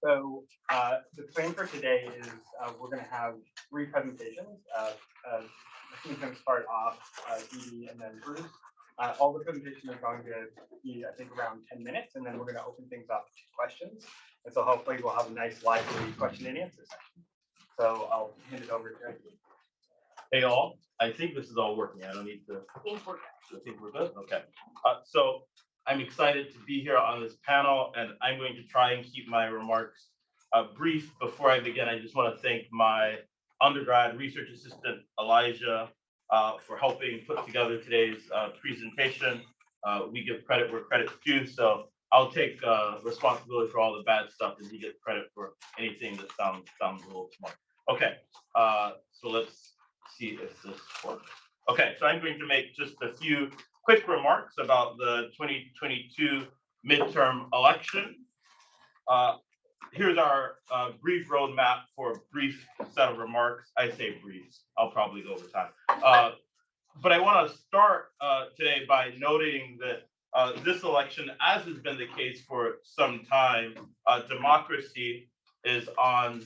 So the plan for today is we're going to have 3 presentations. Hakeem's going to start off, Didi, and then Bruce. All the presentations are going to be, I think, around 10 minutes, and then we're going to open things up to questions. And so hopefully we'll have a nice, lively question and answer session. So I'll hand it over to Hakeem. Hey all, I think this is all working. I don't need to. I think we're good. Okay. So I'm excited to be here on this panel, and I'm going to try and keep my remarks brief. Before I begin, I just want to thank my undergrad research assistant, Elijah, for helping put together today's presentation. We give credit where credit's due, so I'll take responsibility for all the bad stuff, and he gets credit for anything that sounds a little smart. Okay, so let's see if this works. Okay, so I'm going to make just a few quick remarks about the 2022 midterm election. Here's our brief roadmap for a brief set of remarks. I say brief, I'll probably go over time. But I want to start today by noting that this election, as has been the case for some time, democracy is on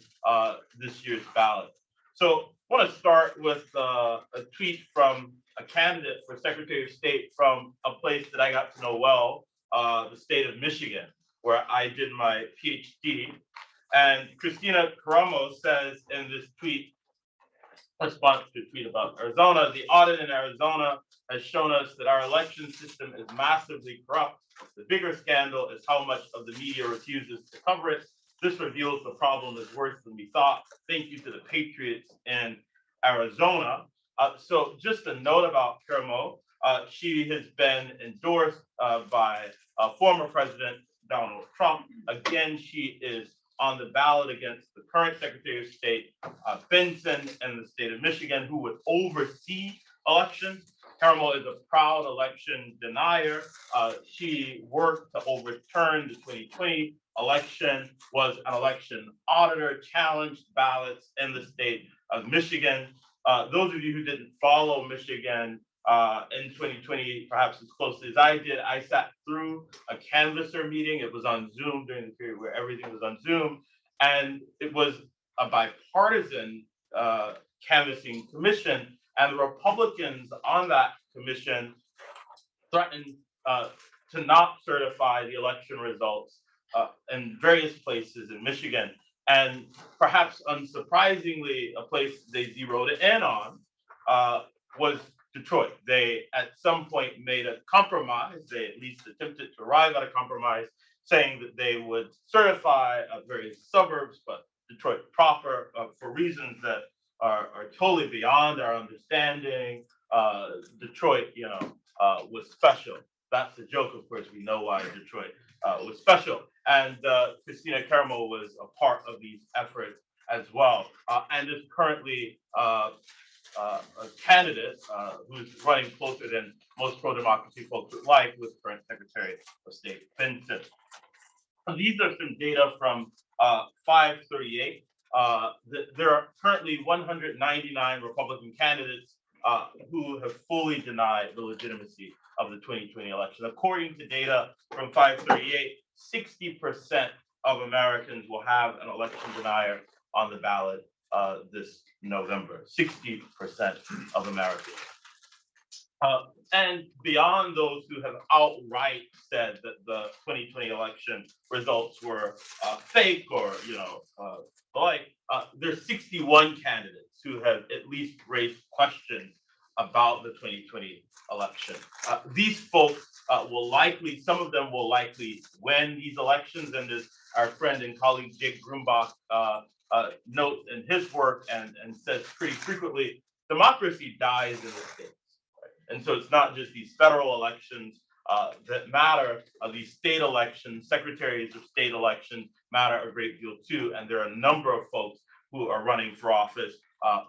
this year's ballot. So I want to start with a tweet from a candidate for Secretary of State from a place that I got to know well, the state of Michigan, where I did my PhD. And Christina Caramo says in this tweet, response to a tweet about Arizona, the audit in Arizona has shown us that our election system is massively corrupt. The bigger scandal is how much of the media refuses to cover it. This reveals the problem is worse than we thought. Thank you to the Patriots in Arizona. So just a note about Caramo, she has been endorsed by former President Donald Trump. Again, she is on the ballot against the current Secretary of State, Benson, in the state of Michigan, who would oversee elections. Caramo is a proud election denier. She worked to overturn the 2020 election, was an election auditor, challenged ballots in the state of Michigan. Those of you who didn't follow Michigan in 2020, perhaps as closely as I did, I sat through a canvasser meeting. It was on Zoom during the period where everything was on Zoom. And it was a bipartisan canvassing commission. And the Republicans on that commission threatened to not certify the election results in various places in Michigan. And perhaps unsurprisingly, a place they zeroed in on was Detroit. They at some point made a compromise. They at least attempted to arrive at a compromise, saying that they would certify various suburbs, but Detroit proper, for reasons that are totally beyond our understanding. Detroit, was special. That's the joke, of course. We know why Detroit was special. And Christina Caramo was a part of these efforts as well, and is currently a candidate who's running closer than most pro-democracy folks would like with current Secretary of State Benson. These are some data from 538. There are currently 199 Republican candidates who have fully denied the legitimacy of the 2020 election. According to data from 538, 60% of Americans will have an election denier on the ballot this November. 60% of Americans. And beyond those who have outright said that the 2020 election results were fake or there's 61 candidates who have at least raised questions about the 2020 election. These folks will likely, some of them will likely win these elections, and as our friend and colleague Jake Grumbach notes in his work and says pretty frequently, democracy dies in the states. Right? And so it's not just these federal elections that matter, these state elections, secretaries of state elections matter a great deal too, and there are a number of folks who are running for office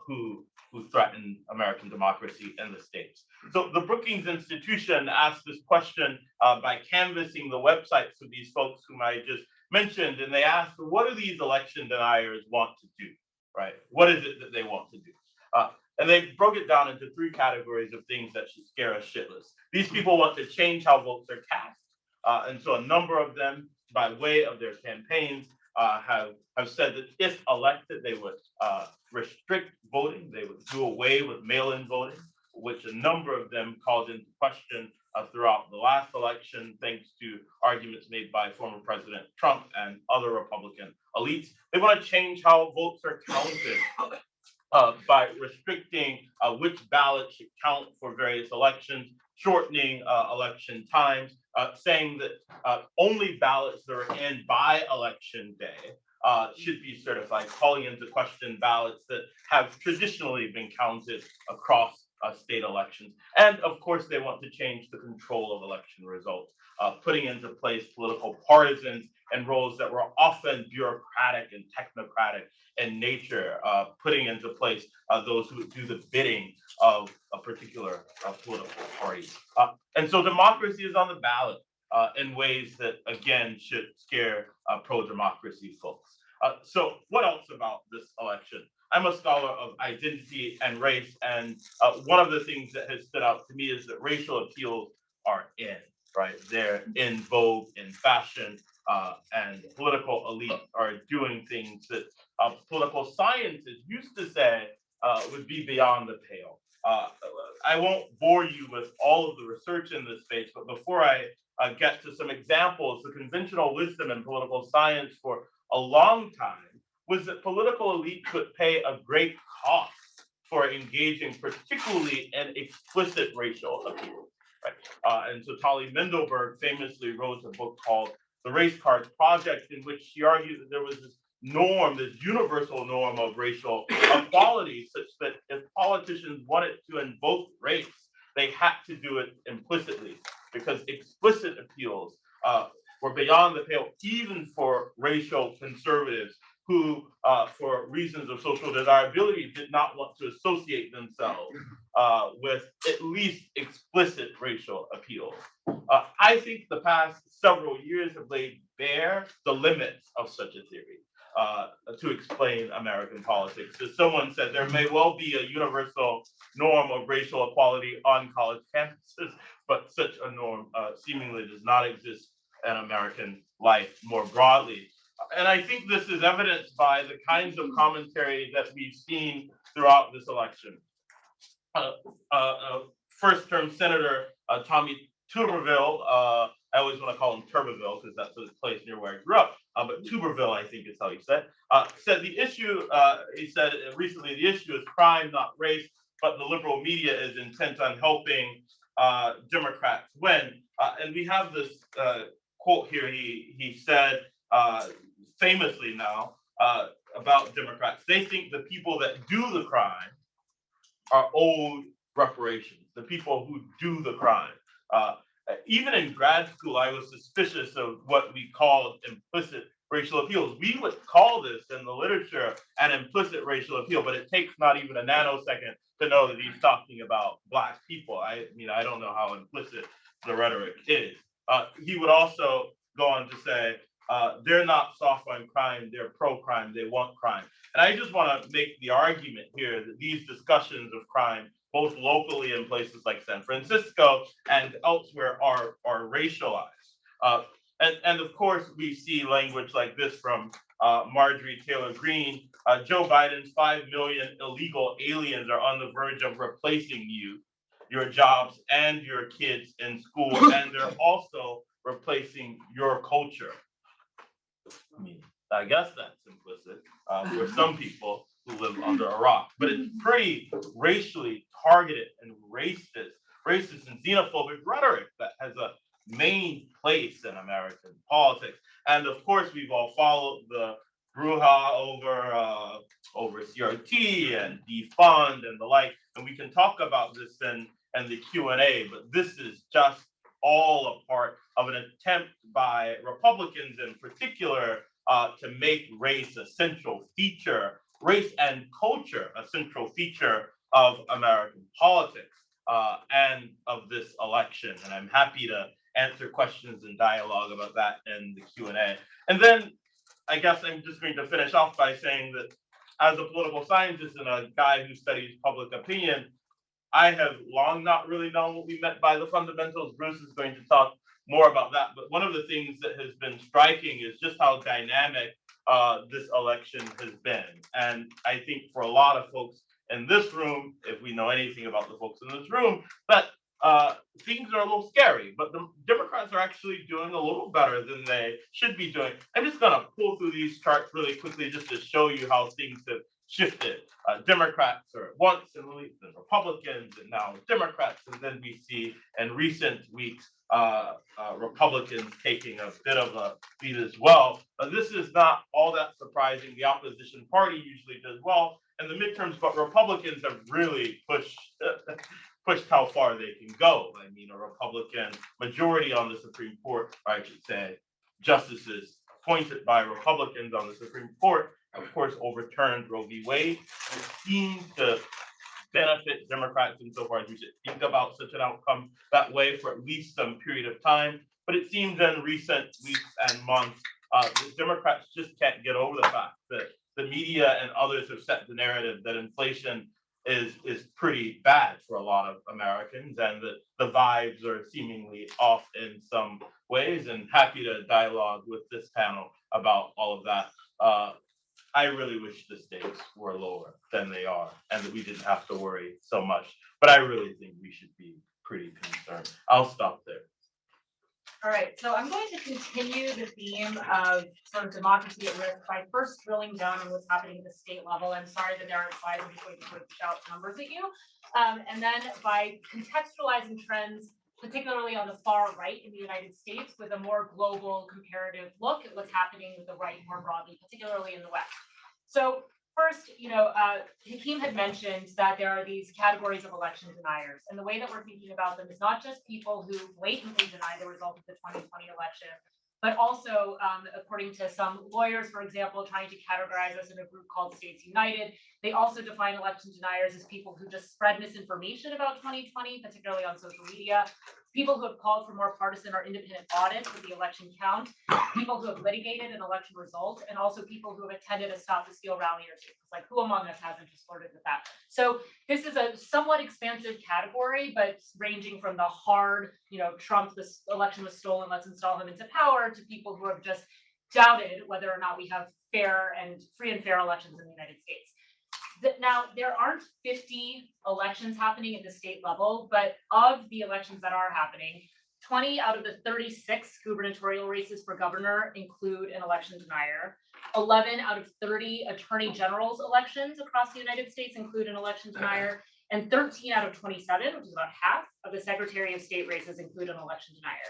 who threaten American democracy in the states. So the Brookings Institution asked this question by canvassing the websites of these folks whom I just mentioned, and they asked, what do these election deniers want to do, right? What is it that they want to do? And they broke it down into 3 categories of things that should scare us shitless. These people want to change how votes are cast. And so a number of them, by way of their campaigns, have said that if elected, they would restrict voting. They would do away with mail-in voting, which a number of them called into question throughout the last election, thanks to arguments made by former President Trump and other Republican elites. They want to change how votes are counted by restricting which ballots should count for various elections, shortening election times, saying that only ballots that are in by election day should be certified, calling into question ballots that have traditionally been counted across state elections. And of course, they want to change the control of election results, putting into place political partisans and roles that were often bureaucratic and technocratic in nature, putting into place those who would do the bidding of a particular political party. And so democracy is on the ballot in ways that, again, should scare pro-democracy folks. So what else about this election? I'm a scholar of identity and race, and one of the things that has stood out to me is that racial appeals are in, right? They're in vogue, in fashion, and political elite are doing things that political scientists used to say would be beyond the pale. I won't bore you with all of the research in this space, but before I get to some examples, the conventional wisdom in political science for a long time was that political elite could pay a great cost for engaging particularly in explicit racial appeals. Right? And so Tali Mendelberg famously wrote a book called The Race Cards Project, in which she argued that there was this norm, this universal norm of racial equality, such that if politicians wanted to invoke race, they had to do it implicitly, because explicit appeals were beyond the pale, even for racial conservatives who, for reasons of social desirability, did not want to associate themselves with at least explicit racial appeals. I think the past several years have laid bare the limits of such a theory to explain American politics. As someone said, there may well be a universal norm of racial equality on college campuses, but such a norm seemingly does not exist in American life more broadly. And I think this is evidenced by the kinds of commentary that we've seen throughout this election. First-term Senator Tommy Tuberville, I always want to call him Tuberville because that's a place near where I grew up, but Tuberville, I think is how he said the issue, he said recently, the issue is crime, not race, but the liberal media is intent on helping Democrats win. And we have this quote here. He said famously now about Democrats, they think the people that do the crime are owed reparations, the people who do the crime. Even in grad school, I was suspicious of what we called implicit racial appeals. We would call this in the literature an implicit racial appeal, but it takes not even a nanosecond to know that he's talking about Black people. I mean, I don't know how implicit the rhetoric is. He would also go on to say, they're not soft on crime, they're pro-crime, they want crime. And I just want to make the argument here that these discussions of crime, both locally in places like San Francisco and elsewhere, are racialized. And of course, we see language like this from Marjorie Taylor Greene. Joe Biden's 5 million illegal aliens are on the verge of replacing you, your jobs, and your kids in school, and they're also replacing your culture. I mean, I guess that's implicit for some people who live under a rock, but it's pretty racially targeted and racist and xenophobic rhetoric that has a main place in American politics. And of course, we've all followed the brouhaha over CRT and defund and the like, and we can talk about this in the Q&A, but this is just all a part of an attempt by Republicans in particular to make race a central feature, race and culture a central feature of American politics and of this election. And I'm happy to answer questions and dialogue about that in the Q&A. And then I guess I'm just going to finish off by saying that as a political scientist and a guy who studies public opinion, I have long not really known what we meant by the fundamentals. Bruce is going to talk more about that. But one of the things that has been striking is just how dynamic this election has been. And I think for a lot of folks in this room, if we know anything about the folks in this room, that things are a little scary, but the Democrats are actually doing a little better than they should be doing. I'm just gonna pull through these charts really quickly just to show you how things have shifted. Democrats are once in lead, then Republicans, and now Democrats, and then we see in recent weeks Republicans taking a bit of a lead as well. This is not all that surprising. The opposition party usually does well in the midterms, but Republicans have really pushed how far they can go. I mean, a Republican majority on the Supreme Court, or I should say, justices appointed by Republicans on the Supreme Court, of course, overturned Roe v. Wade. It seems to benefit Democrats insofar as we should think about such an outcome that way for at least some period of time. But it seems in recent weeks and months, the Democrats just can't get over the fact that the media and others have set the narrative that inflation is pretty bad for a lot of Americans, and the vibes are seemingly off in some ways, and happy to dialogue with this panel about all of that. I really wish the stakes were lower than they are and that we didn't have to worry so much, but I really think we should be pretty concerned. I'll stop there. All right, so I'm going to continue the theme of sort of democracy at risk by first drilling down on what's happening at the state level. I'm sorry that there aren't slides, I'm just going to sort of shout numbers at you. And then by contextualizing trends, particularly on the far right in the United States, with a more global comparative look at what's happening with the right more broadly, particularly in the West. So first, Hakeem had mentioned that there are these categories of election deniers, and the way that we're thinking about them is not just people who blatantly deny the result of the 2020 election, but also, according to some lawyers, for example, trying to categorize us in a group called States United, they also define election deniers as people who just spread misinformation about 2020, particularly on social media, people who have called for more partisan or independent audits of the election count, people who have litigated an election result, and also people who have attended a Stop the Steal rally or two. It's like, who among us hasn't just flirted with that? So this is a somewhat expansive category, but ranging from the hard, Trump, this election was stolen, let's install him into power, to people who have just doubted whether or not we have free and fair elections in the United States. Now, there aren't 50 elections happening at the state level, but of the elections that are happening, 20 out of the 36 gubernatorial races for governor include an election denier. 11 out of 30 attorney general's elections across the United States include an election denier. And 13 out of 27, which is about half, of the Secretary of State races include an election denier.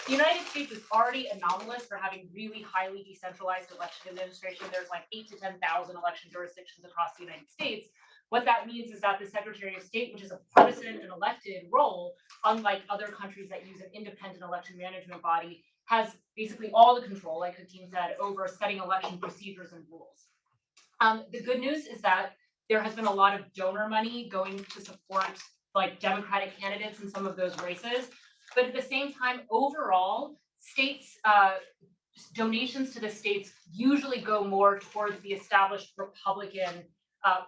The United States is already anomalous for having really highly decentralized election administration. There's like 8,000 to 10,000 election jurisdictions across the United States. What that means is that the Secretary of State, which is a partisan and elected role, unlike other countries that use an independent election management body, has basically all the control, like Hakeem said, over setting election procedures and rules. The good news is that there has been a lot of donor money going to support like Democratic candidates in some of those races. But at the same time, overall, states, donations to the states usually go more towards the established Republican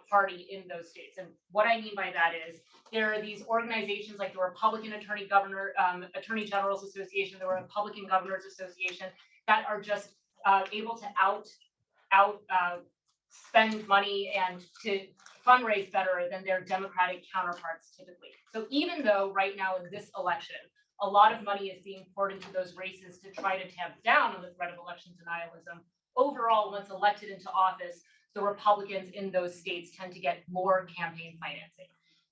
party in those states. And what I mean by that is there are these organizations like the Republican Attorney General's Association, the Republican Governors Association, that are just able to spend money and to fundraise better than their Democratic counterparts typically. So even though right now in this election, a lot of money is being poured into those races to try to tamp down on the threat of election denialism, overall, once elected into office, the Republicans in those states tend to get more campaign financing.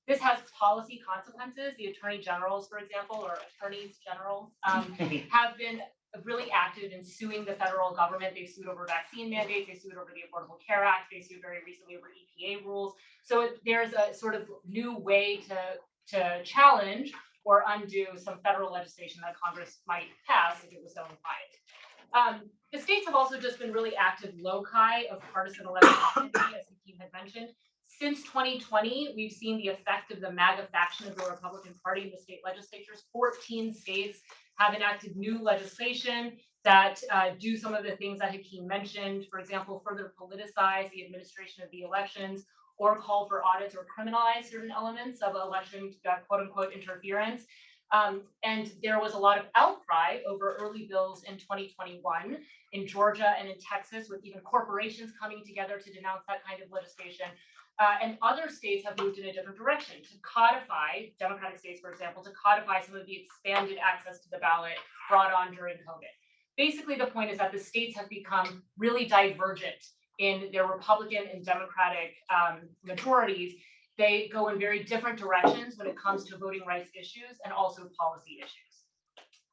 This has policy consequences. The attorney generals, for example, or attorneys general, have been really active in suing the federal government. They sued over vaccine mandates, they sued over the Affordable Care Act, they sued very recently over EPA rules. So there's a sort of new way to challenge or undo some federal legislation that Congress might pass if it was so inclined. The states have also just been really active loci of partisan election activity, as Hakeem had mentioned. Since 2020, we've seen the effect of the MAGA faction of the Republican Party in the state legislatures. 14 states have enacted new legislation that do some of the things that Hakeem mentioned, for example, further politicize the administration of the elections or call for audits or criminalize certain elements of election quote unquote interference. And there was a lot of outcry over early bills in 2021 in Georgia and in Texas, with even corporations coming together to denounce that kind of legislation. And other states have moved in a different direction to codify, Democratic states, for example, to codify some of the expanded access to the ballot brought on during COVID. Basically, the point is that the states have become really divergent in their Republican and Democratic majorities. They go in very different directions when it comes to voting rights issues and also policy issues.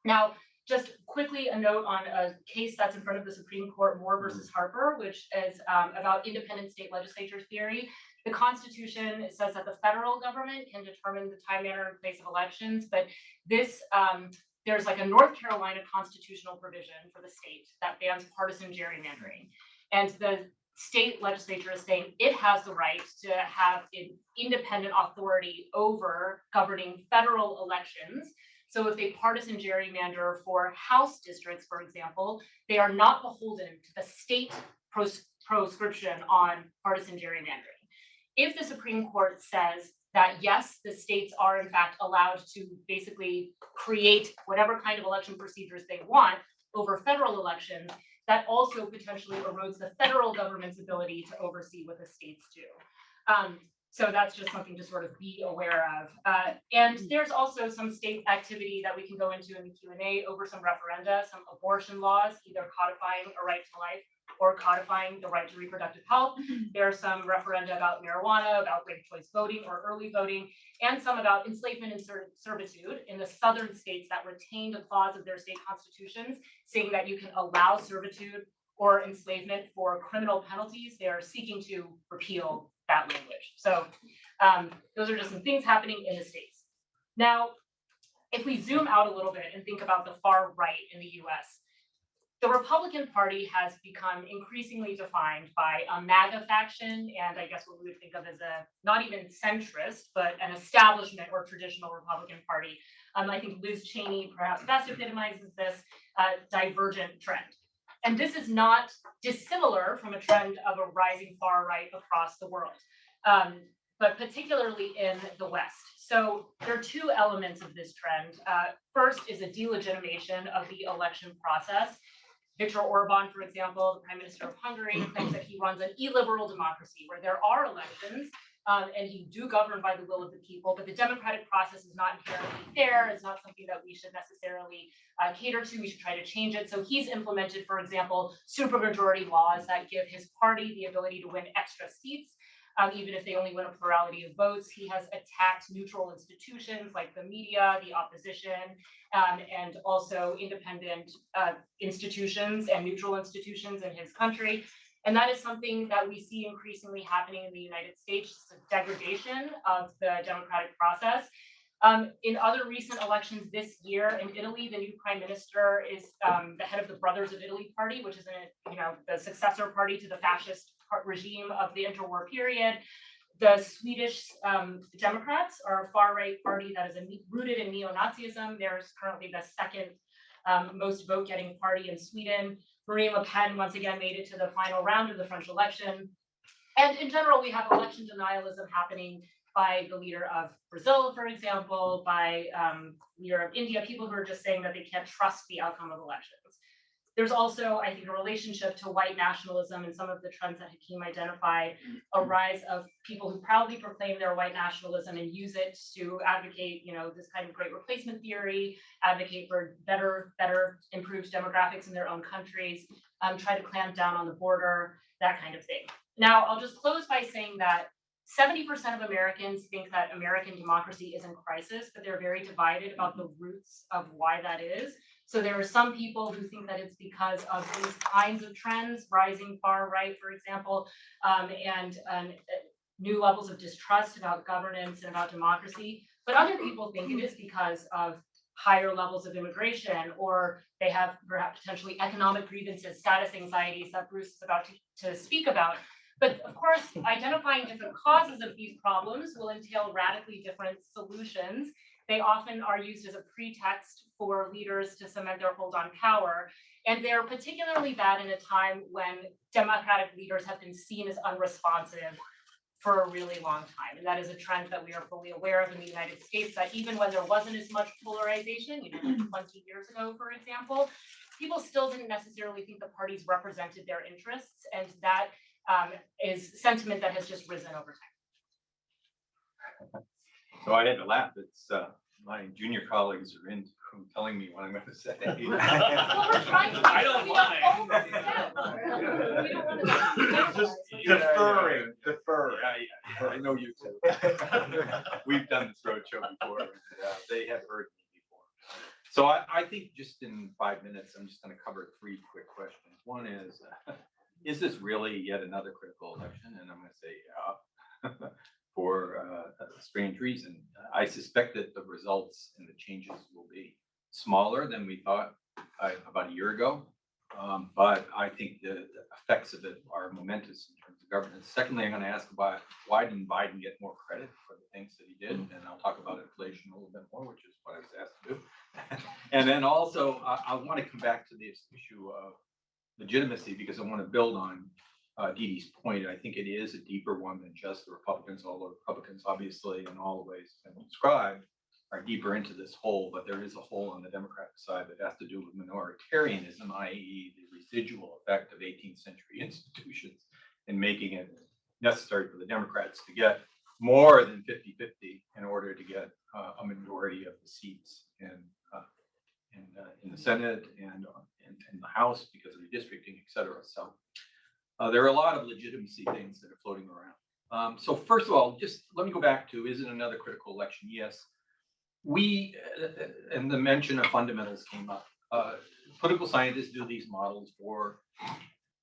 Now, just quickly a note on a case that's in front of the Supreme Court, Moore versus Harper, which is about independent state legislature theory. The Constitution says that the federal government can determine the time, manner, and place of elections, but this there's like a North Carolina constitutional provision for the state that bans partisan gerrymandering. And the state legislature is saying it has the right to have an independent authority over governing federal elections. So if they partisan gerrymander for House districts, for example, they are not beholden to the state proscription on partisan gerrymandering. If the Supreme Court says that yes, the states are in fact allowed to basically create whatever kind of election procedures they want over federal elections, that also potentially erodes the federal government's ability to oversee what the states do. So that's just something to sort of be aware of. And there's also some state activity that we can go into in the Q&A over some referenda, some abortion laws, either codifying a right to life or codifying the right to reproductive health. There are some referenda about marijuana, about ranked choice voting or early voting, and some about enslavement and servitude in the southern states that retained a clause of their state constitutions saying that you can allow servitude or enslavement for criminal penalties. They are seeking to repeal that language. So those are just some things happening in the states. Now, if we zoom out a little bit and think about the far right in the US, the Republican Party has become increasingly defined by a MAGA faction, and I guess what we would think of as a, not even centrist, but an establishment or traditional Republican Party. I think Liz Cheney perhaps best epitomizes this divergent trend. And this is not dissimilar from a trend of a rising far right across the world, but particularly in the West. So there are two elements of this trend. First is a delegitimation of the election process. Viktor Orban, for example, the Prime Minister of Hungary, claims that he runs an illiberal democracy where there are elections and you do govern by the will of the people, but the democratic process is not inherently fair. It's not something that we should necessarily cater to. We should try to change it. So he's implemented, for example, supermajority laws that give his party the ability to win extra seats, even if they only win a plurality of votes. He has attacked neutral institutions like the media, the opposition, and also independent institutions and neutral institutions in his country. And that is something that we see increasingly happening in the United States, a degradation of the democratic process. In other recent elections this year in Italy, the new prime minister is the head of the Brothers of Italy party, which is the successor party to the fascist regime of the interwar period. The Swedish Democrats are a far-right party that is rooted in neo-Nazism. There's currently the second most vote-getting party in Sweden. Marine Le Pen once again made it to the final round of the French election. And in general, we have election denialism happening by the leader of Brazil, for example, by leader of India, people who are just saying that they can't trust the outcome of elections. There's also, I think, a relationship to white nationalism and some of the trends that Hakeem identified, a rise of people who proudly proclaim their white nationalism and use it to advocate, this kind of great replacement theory, advocate for better, improved demographics in their own countries, try to clamp down on the border, that kind of thing. Now, I'll just close by saying that 70% of Americans think that American democracy is in crisis, but they're very divided about the roots of why that is. So there are some people who think that it's because of these kinds of trends, rising far right, for example, and new levels of distrust about governance and about democracy. But other people think it is because of higher levels of immigration, or they have perhaps potentially economic grievances, status anxieties that Bruce is about to speak about. But of course, identifying different causes of these problems will entail radically different solutions. They often are used as a pretext for leaders to cement their hold on power. And they're particularly bad in a time when democratic leaders have been seen as unresponsive for a really long time. And that is a trend that we are fully aware of in the United States, that even when there wasn't as much polarization, 20 years ago, for example, people still didn't necessarily think the parties represented their interests. And that is sentiment that has just risen over time. So I had to laugh. It's my junior colleagues are in telling me what I'm going to say. Well, we're trying to I don't mind. We don't want to Just deferring. Yeah. I know you too. We've done this roadshow before. And, they have heard me before. So I think just in 5 minutes, I'm just going to cover 3 quick questions. One is this really yet another critical election? And I'm going to say, yeah. For a strange reason. I suspect that the results and the changes will be smaller than we thought about a year ago. But I think the effects of it are momentous in terms of governance. Secondly, I'm going to ask about why didn't Biden get more credit for the things that he did? And I'll talk about inflation a little bit more, which is what I was asked to do. And then also, I want to come back to this issue of legitimacy because I want to build on Didi's point. I think it is a deeper one than just the Republicans, although Republicans obviously in all the ways been described are deeper into this hole, but there is a hole on the Democratic side that has to do with minoritarianism, i.e. the residual effect of 18th century institutions in making it necessary for the Democrats to get more than 50-50 in order to get a majority of the seats in the Senate and in the House because of redistricting, et cetera. So there are a lot of legitimacy things that are floating around. So first of all, just let me go back to, is it another critical election? Yes. We, and the mention of fundamentals came up. Political scientists do these models for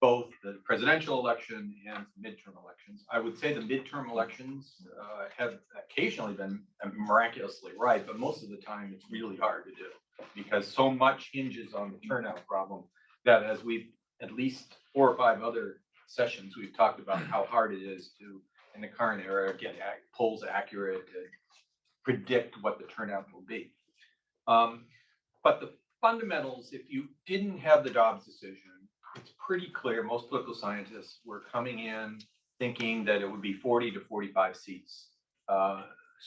both the presidential election and midterm elections. I would say the midterm elections have occasionally been miraculously right, but most of the time it's really hard to do because so much hinges on the turnout problem that as we've at least 4 or 5 other sessions, we've talked about how hard it is to, in the current era, get polls accurate and predict what the turnout will be. But the fundamentals, if you didn't have the Dobbs decision, it's pretty clear most political scientists were coming in thinking that it would be 40 to 45 seats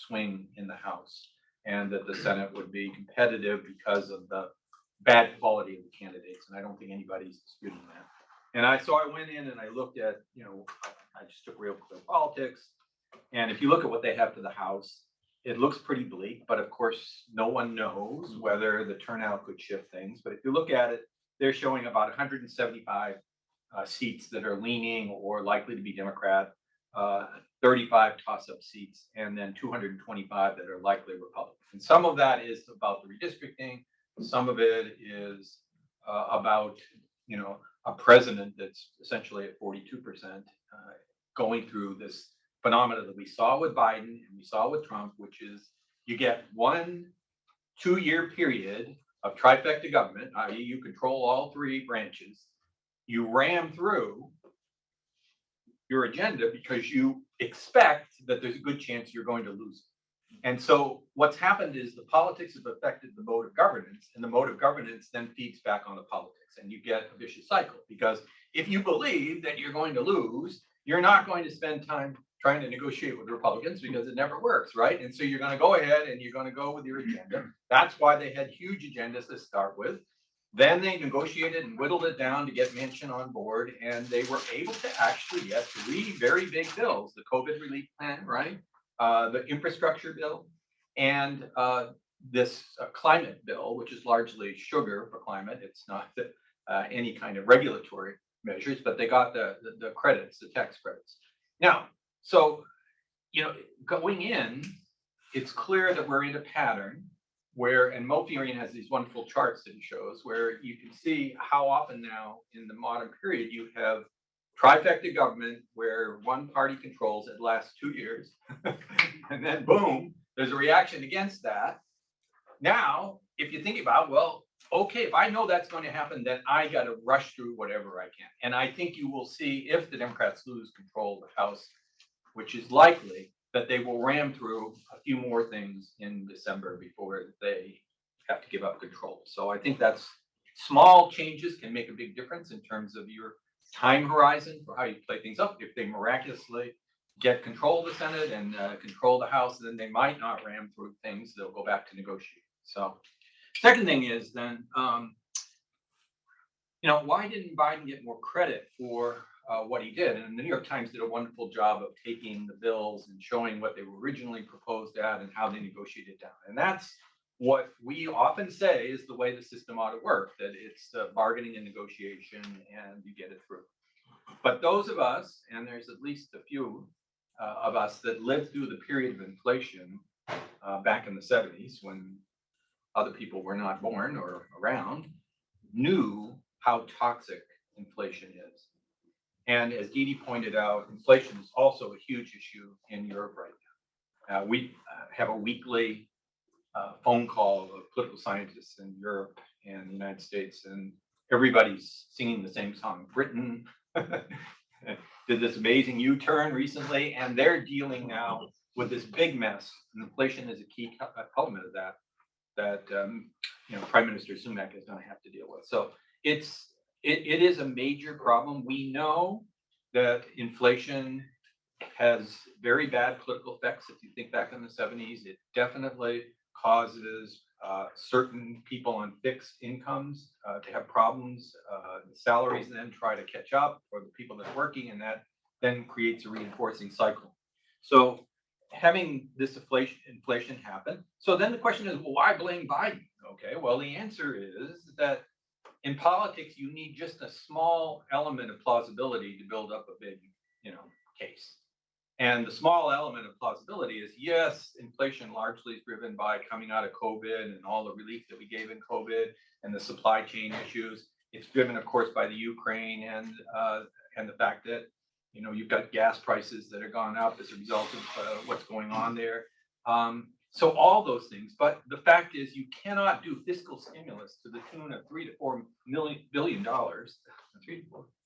swing in the House and that the Senate would be competitive because of the bad quality of the candidates. And I don't think anybody's disputing that. And so I went in and I looked at, I just took Real Clear Politics. And if you look at what they have to the House, it looks pretty bleak, but of course, no one knows whether the turnout could shift things. But if you look at it, they're showing about 175 seats that are leaning or likely to be Democrat, 35 toss-up seats, and then 225 that are likely Republican. And some of that is about the redistricting. Some of it is about, a president that's essentially at 42%, going through this phenomena that we saw with Biden and we saw with Trump, which is you get 1 2-year period of trifecta government, i.e. you control all 3 branches, you ram through your agenda because you expect that there's a good chance you're going to lose it. And so what's happened is the politics have affected the mode of governance, and the mode of governance then feeds back on the politics, and you get a vicious cycle. Because if you believe that you're going to lose, you're not going to spend time trying to negotiate with Republicans because it never works, right? And so you're going to go ahead and you're going to go with your agenda. That's why they had huge agendas to start with. Then they negotiated and whittled it down to get Manchin on board, and they were able to actually get 3 very big bills: the COVID relief plan, right? The infrastructure bill, and this climate bill, which is largely sugar for climate. It's not any kind of regulatory measures, but they got the credits, the tax credits. Now, so, going in, it's clear that we're in a pattern where, and Mofiorian has these wonderful charts that he shows, where you can see how often now in the modern period you have trifecta government where one party controls, it lasts 2 years, and then boom, there's a reaction against that. Now, if you think about, well, okay, if I know that's going to happen, then I got to rush through whatever I can. And I think you will see, if the Democrats lose control of the House, which is likely, that they will ram through a few more things in December before they have to give up control. So I think that's small changes can make a big difference in terms of your time horizon for how you play things up. If they miraculously get control of the Senate and control the House, and then they might not ram through things. They'll go back to negotiate. So, second thing is then, why didn't Biden get more credit for what he did? And the New York Times did a wonderful job of taking the bills and showing what they were originally proposed at and how they negotiated down. And that's what we often say is the way the system ought to work, that it's bargaining and negotiation and you get it through. But those of us, and there's at least a few of us that lived through the period of inflation back in the 70s when other people were not born or around, knew how toxic inflation is. And as Didi pointed out, inflation is also a huge issue in Europe right now. We have a weekly phone call of political scientists in Europe and the United States, and everybody's singing the same song. Britain did this amazing U-turn recently, and they're dealing now with this big mess. And inflation is a key element of that Prime Minister Sunak is going to have to deal with. So it is a major problem. We know that inflation has very bad political effects. If you think back in the 70s, it definitely causes certain people on fixed incomes to have problems. The salaries then try to catch up for the people that are working, and that then creates a reinforcing cycle. So having this inflation happen. So then the question is, well, why blame Biden? Okay, well, the answer is that in politics, you need just a small element of plausibility to build up a big, case. And the small element of plausibility is, yes, inflation largely is driven by coming out of COVID and all the relief that we gave in COVID and the supply chain issues. It's driven, of course, by the Ukraine and the fact that, you've got gas prices that have gone up as a result of what's going on there. So all those things, but the fact is you cannot do fiscal stimulus to the tune of $3 to $4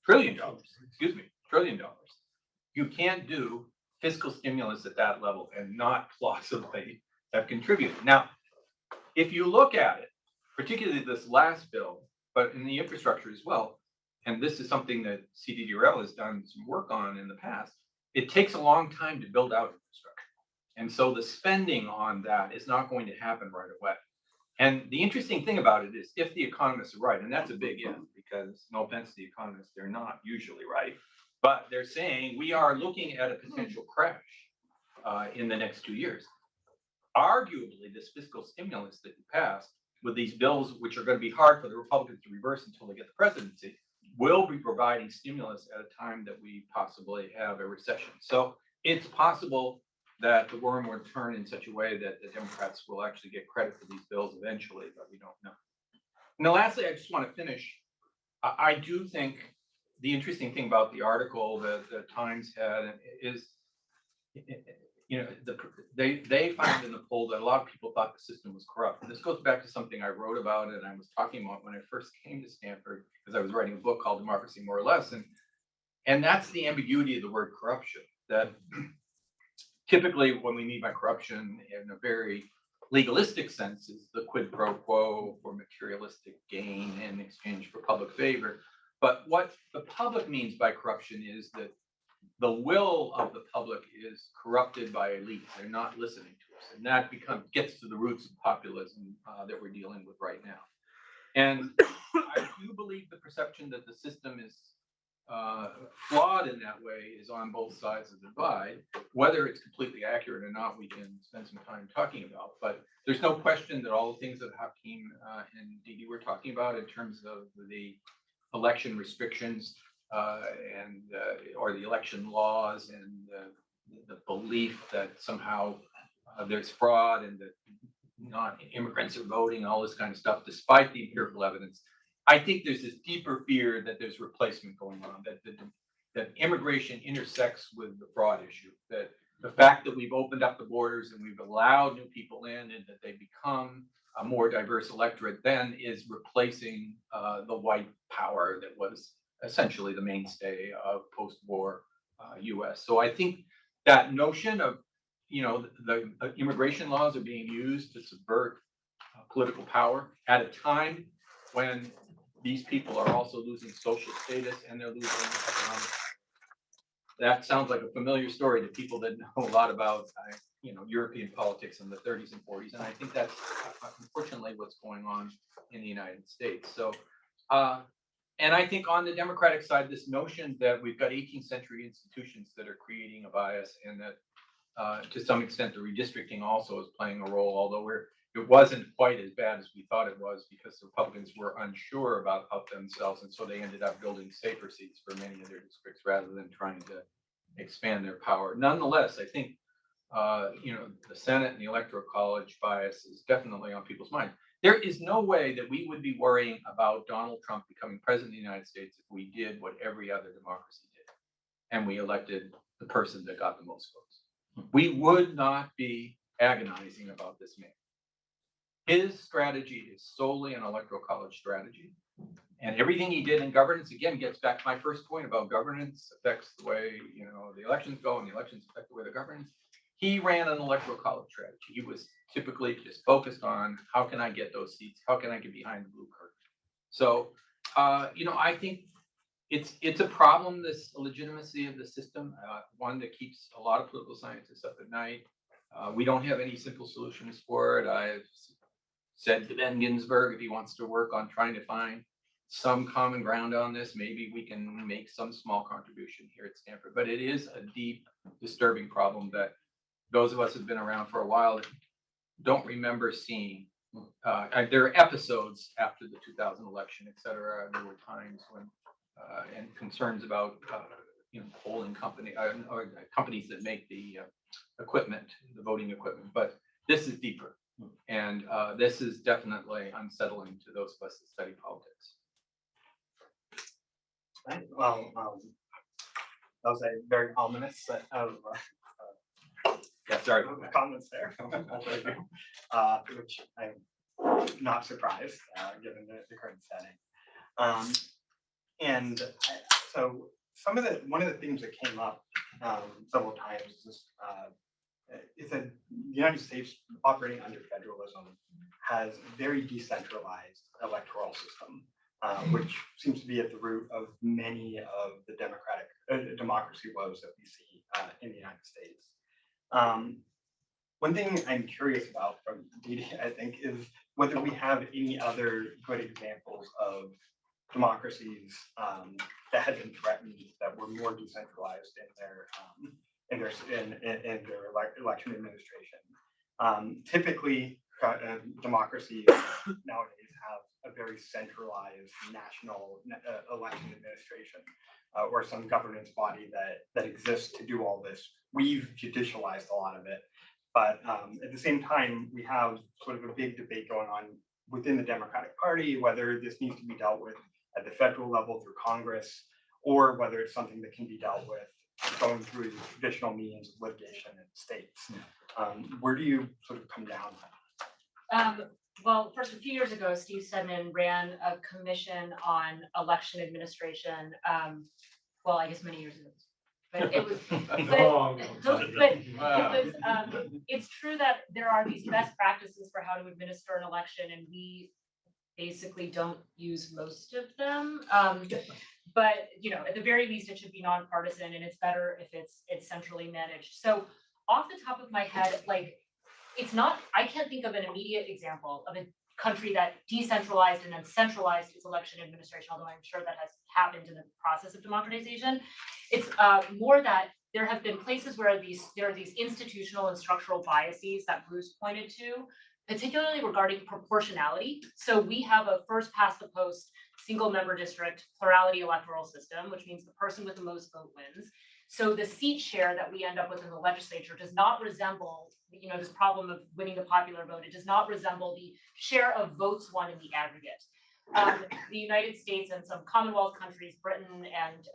trillion. You can't do fiscal stimulus at that level and not plausibly have contributed. Now, if you look at it, particularly this last bill, but in the infrastructure as well, and this is something that CDDRL has done some work on in the past, it takes a long time to build out infrastructure. And so the spending on that is not going to happen right away. And the interesting thing about it is if the economists are right, and that's a big if, because no offense to the economists, they're not usually right, but they're saying we are looking at a potential crash in the next 2 years. Arguably, this fiscal stimulus that you passed with these bills, which are going to be hard for the Republicans to reverse until they get the presidency, will be providing stimulus at a time that we possibly have a recession. So it's possible that the worm will turn in such a way that the Democrats will actually get credit for these bills eventually, but we don't know. Now, lastly, I just want to finish. I do think the interesting thing about the article that the Times had is, they found in the poll that a lot of people thought the system was corrupt. And this goes back to something I wrote about and I was talking about when I first came to Stanford, because I was writing a book called Democracy More or Less. And that's the ambiguity of the word corruption, that typically when we mean by corruption in a very legalistic sense is the quid pro quo for materialistic gain in exchange for public favor. But what the public means by corruption is that the will of the public is corrupted by elites. They're not listening to us. And that gets to the roots of populism that we're dealing with right now. And I do believe the perception that the system is flawed in that way is on both sides of the divide. Whether it's completely accurate or not, we can spend some time talking about. But there's no question that all the things that Hakeem and Didi were talking about in terms of the election restrictions or the election laws and the belief that somehow there's fraud and that non-immigrants are voting, all this kind of stuff, despite the empirical evidence. I think there's this deeper fear that there's replacement going on, that immigration intersects with the fraud issue, that the fact that we've opened up the borders and we've allowed new people in and that they become a more diverse electorate then is replacing the white power that was essentially the mainstay of post-war US. So I think that notion of, the immigration laws are being used to subvert political power at a time when these people are also losing social status and they're losing economic. that sounds like a familiar story to people that know a lot about, European politics in the 30s and 40s. And I think that's unfortunately what's going on in the United States. So, and I think on the Democratic side, this notion that we've got 18th century institutions that are creating a bias, and that to some extent the redistricting also is playing a role, although it wasn't quite as bad as we thought it was, because the Republicans were unsure about themselves, and so they ended up building safer seats for many of their districts rather than trying to expand their power. Nonetheless, I think the Senate and the Electoral College bias is definitely on people's minds. There is no way that we would be worrying about Donald Trump becoming president of the United States if we did what every other democracy did, and we elected the person that got the most votes. We would not be agonizing about this man. His strategy is solely an Electoral College strategy. And everything he did in governance, again, gets back to my first point about governance affects the way, the elections go, and the elections affect the way the governance. He ran an Electoral College strategy. He was typically just focused on how can I get those seats? How can I get behind the blue curtain? So, I think it's a problem, this legitimacy of the system, one that keeps a lot of political scientists up at night. We don't have any simple solutions for it. I've said to Ben Ginsberg, if he wants to work on trying to find some common ground on this, maybe we can make some small contribution here at Stanford. But it is a deep, disturbing problem that those of us who've been around for a while don't remember seeing. There are episodes after the 2000 election, et cetera. There were times when, and concerns about, polling company or companies that make the equipment, the voting equipment. But this is deeper. And this is definitely unsettling to those of us that study politics. Right. Well, that was a very ominous set of comments there, which I'm not surprised given the current setting. So one of the themes that came up several times is that the United States, operating under federalism, has a very decentralized electoral system, which seems to be at the root of many of the democracy woes that we see in the United States. One thing I'm curious about from Didi, I think, is whether we have any other good examples of democracies that had been threatened that were more decentralized in their election administration. Typically, democracies nowadays have a very centralized national election administration or some governance body that exists to do all this. We've judicialized a lot of it, but at the same time, we have sort of a big debate going on within the Democratic Party, whether this needs to be dealt with at the federal level through Congress, or whether it's something that can be dealt with going through the traditional means of litigation in states. Where do you sort of come down on that? Well, first, a few years ago, Steve Stedman ran a commission on election administration. Well, I guess many years ago, but it was. It's true that there are these best practices for how to administer an election, and we basically don't use most of them. But at the very least, it should be nonpartisan, and it's better if it's centrally managed. So, off the top of my head, it's not. I can't think of an immediate example of a country that decentralized and then centralized its election administration, although I'm sure that has happened in the process of democratization. It's more that there have been places where there are these institutional and structural biases that Bruce pointed to, particularly regarding proportionality. So we have a first past the post single member district plurality electoral system, which means the person with the most vote wins. So the seat share that we end up with in the legislature does not resemble, this problem of winning the popular vote. It does not resemble the share of votes won in the aggregate. The United States and some Commonwealth countries, Britain and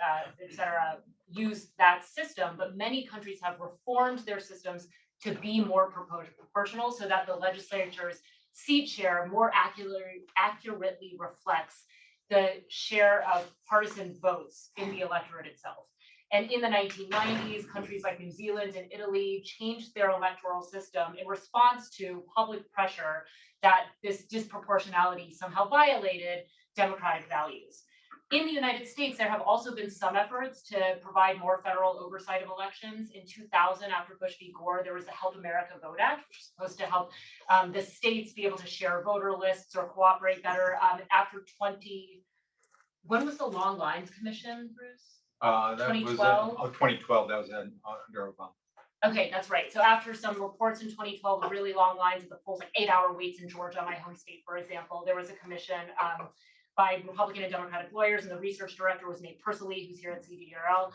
et cetera, use that system, but many countries have reformed their systems to be more proportional so that the legislature's seat share more accurately reflects the share of partisan votes in the electorate itself. And in the 1990s, countries like New Zealand and Italy changed their electoral system in response to public pressure that this disproportionality somehow violated democratic values. In the United States, there have also been some efforts to provide more federal oversight of elections. In 2000, after Bush v. Gore, there was the Help America Vote Act, which is supposed to help the states be able to share voter lists or cooperate better. When was the Long Lines Commission, Bruce? That 2012? was 2012. That was under Obama. Okay, that's right. So after some reports in 2012 of really long lines at the polls, like 8-hour waits in Georgia, my home state, for example, there was a commission by Republican and Democratic lawyers, and the research director was Nate Persily, who's here at CDDRL,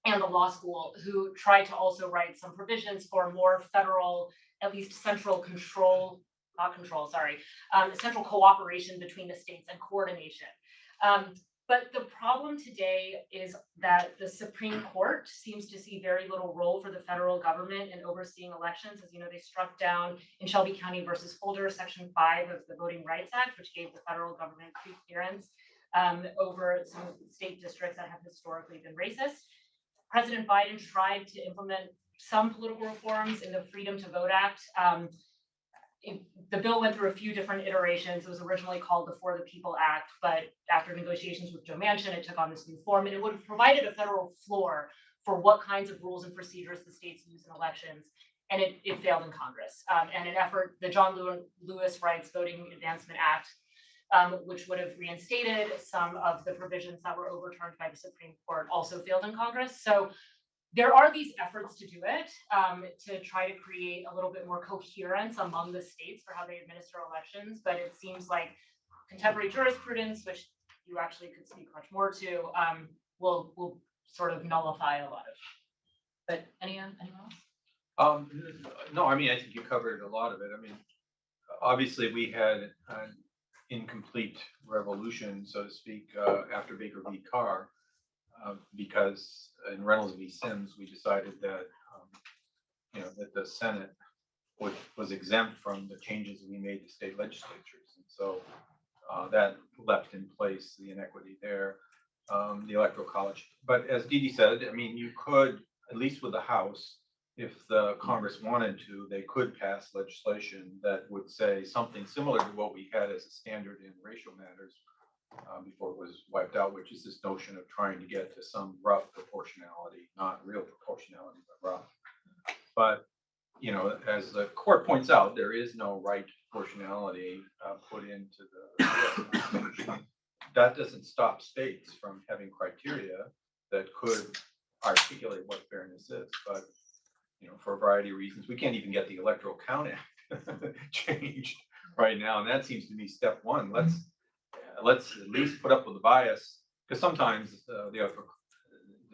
and the law school, who tried to also write some provisions for more federal, at least central central cooperation between the states and coordination. But the problem today is that the Supreme Court seems to see very little role for the federal government in overseeing elections. As you know, they struck down in Shelby County versus Holder, Section 5 of the Voting Rights Act, which gave the federal government pre-clearance over some state districts that have historically been racist. President Biden tried to implement some political reforms in the Freedom to Vote Act. The bill went through a few different iterations. It was originally called the For the People Act, but after negotiations with Joe Manchin, it took on this new form, and it would have provided a federal floor for what kinds of rules and procedures the states use in elections, and it failed in Congress. And an effort, the John Lewis Rights Voting Advancement Act, which would have reinstated some of the provisions that were overturned by the Supreme Court, also failed in Congress. So there are these efforts to do it, to try to create a little bit more coherence among the states for how they administer elections, but it seems like contemporary jurisprudence, which you actually could speak much more to, will sort of nullify a lot of it. But anyone else? No, I mean, I think you covered a lot of it. I mean, obviously we had an incomplete revolution, so to speak, after Baker v. Carr, because in Reynolds v. Sims, we decided that, that the Senate was exempt from the changes we made to state legislatures. And so that left in place the inequity there, the Electoral College. But as Didi said, I mean, you could, at least with the House, if the Congress wanted to, they could pass legislation that would say something similar to what we had as a standard in racial matters before it was wiped out, which is this notion of trying to get to some rough proportionality, not real proportionality, but rough. But, as the court points out, there is no right proportionality put into the that doesn't stop states from having criteria that could articulate what fairness is. But, for a variety of reasons, we can't even get the Electoral Count Act changed right now. And that seems to me step one. Let's at least put up with the bias, because sometimes the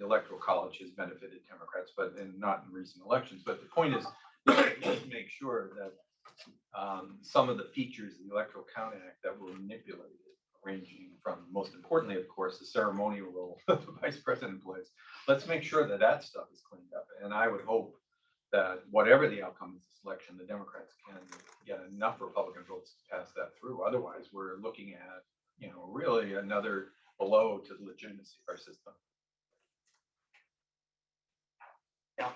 Electoral College has benefited Democrats, but not in recent elections. But the point is, let's make sure that some of the features of the Electoral Count Act that were manipulated, ranging from, most importantly, of course, the ceremonial role that the vice president plays, let's make sure that that stuff is cleaned up. And I would hope that whatever the outcome of this election, the Democrats can get enough Republican votes to pass that through. Otherwise, we're looking at really another blow to the legitimacy of our system. Yeah.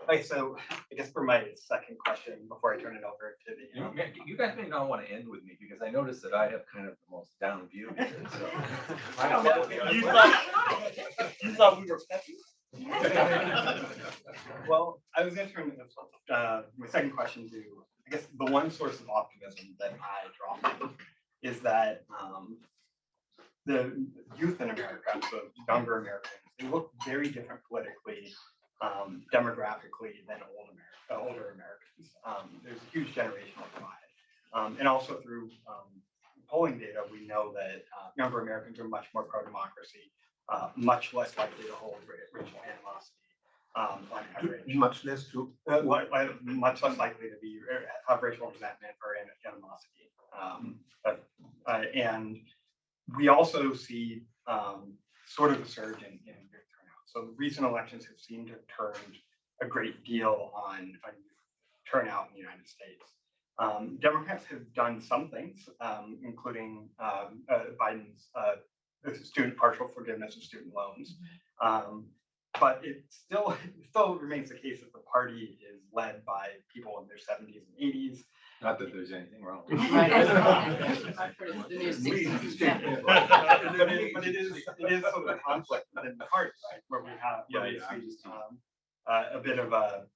Okay, so I guess for my second question, before I turn it over to the You guys may not want to end with me, because I noticed that I have kind of the most down view here. So. I don't know. You thought we were peppy? Well, I was going to turn my second question to, I guess, the one source of optimism that I draw from is that the youth in America, so younger Americans, they look very different politically, demographically than older Americans. There's a huge generational divide. And also through polling data, we know that younger Americans are much more pro-democracy, much less likely to hold racial animosity on average. Much less to much less likely to be have racial resentment or animosity. And we also see sort of a surge in youth turnout. So the recent elections have seemed to have turned a great deal on turnout in the United States. Democrats have done some things, including Biden's student partial forgiveness of student loans. But it still remains the case that the party is led by people in their 70s and 80s. Not that there's anything wrong. But it is sort of a conflict within the party, right, where we have a bit of a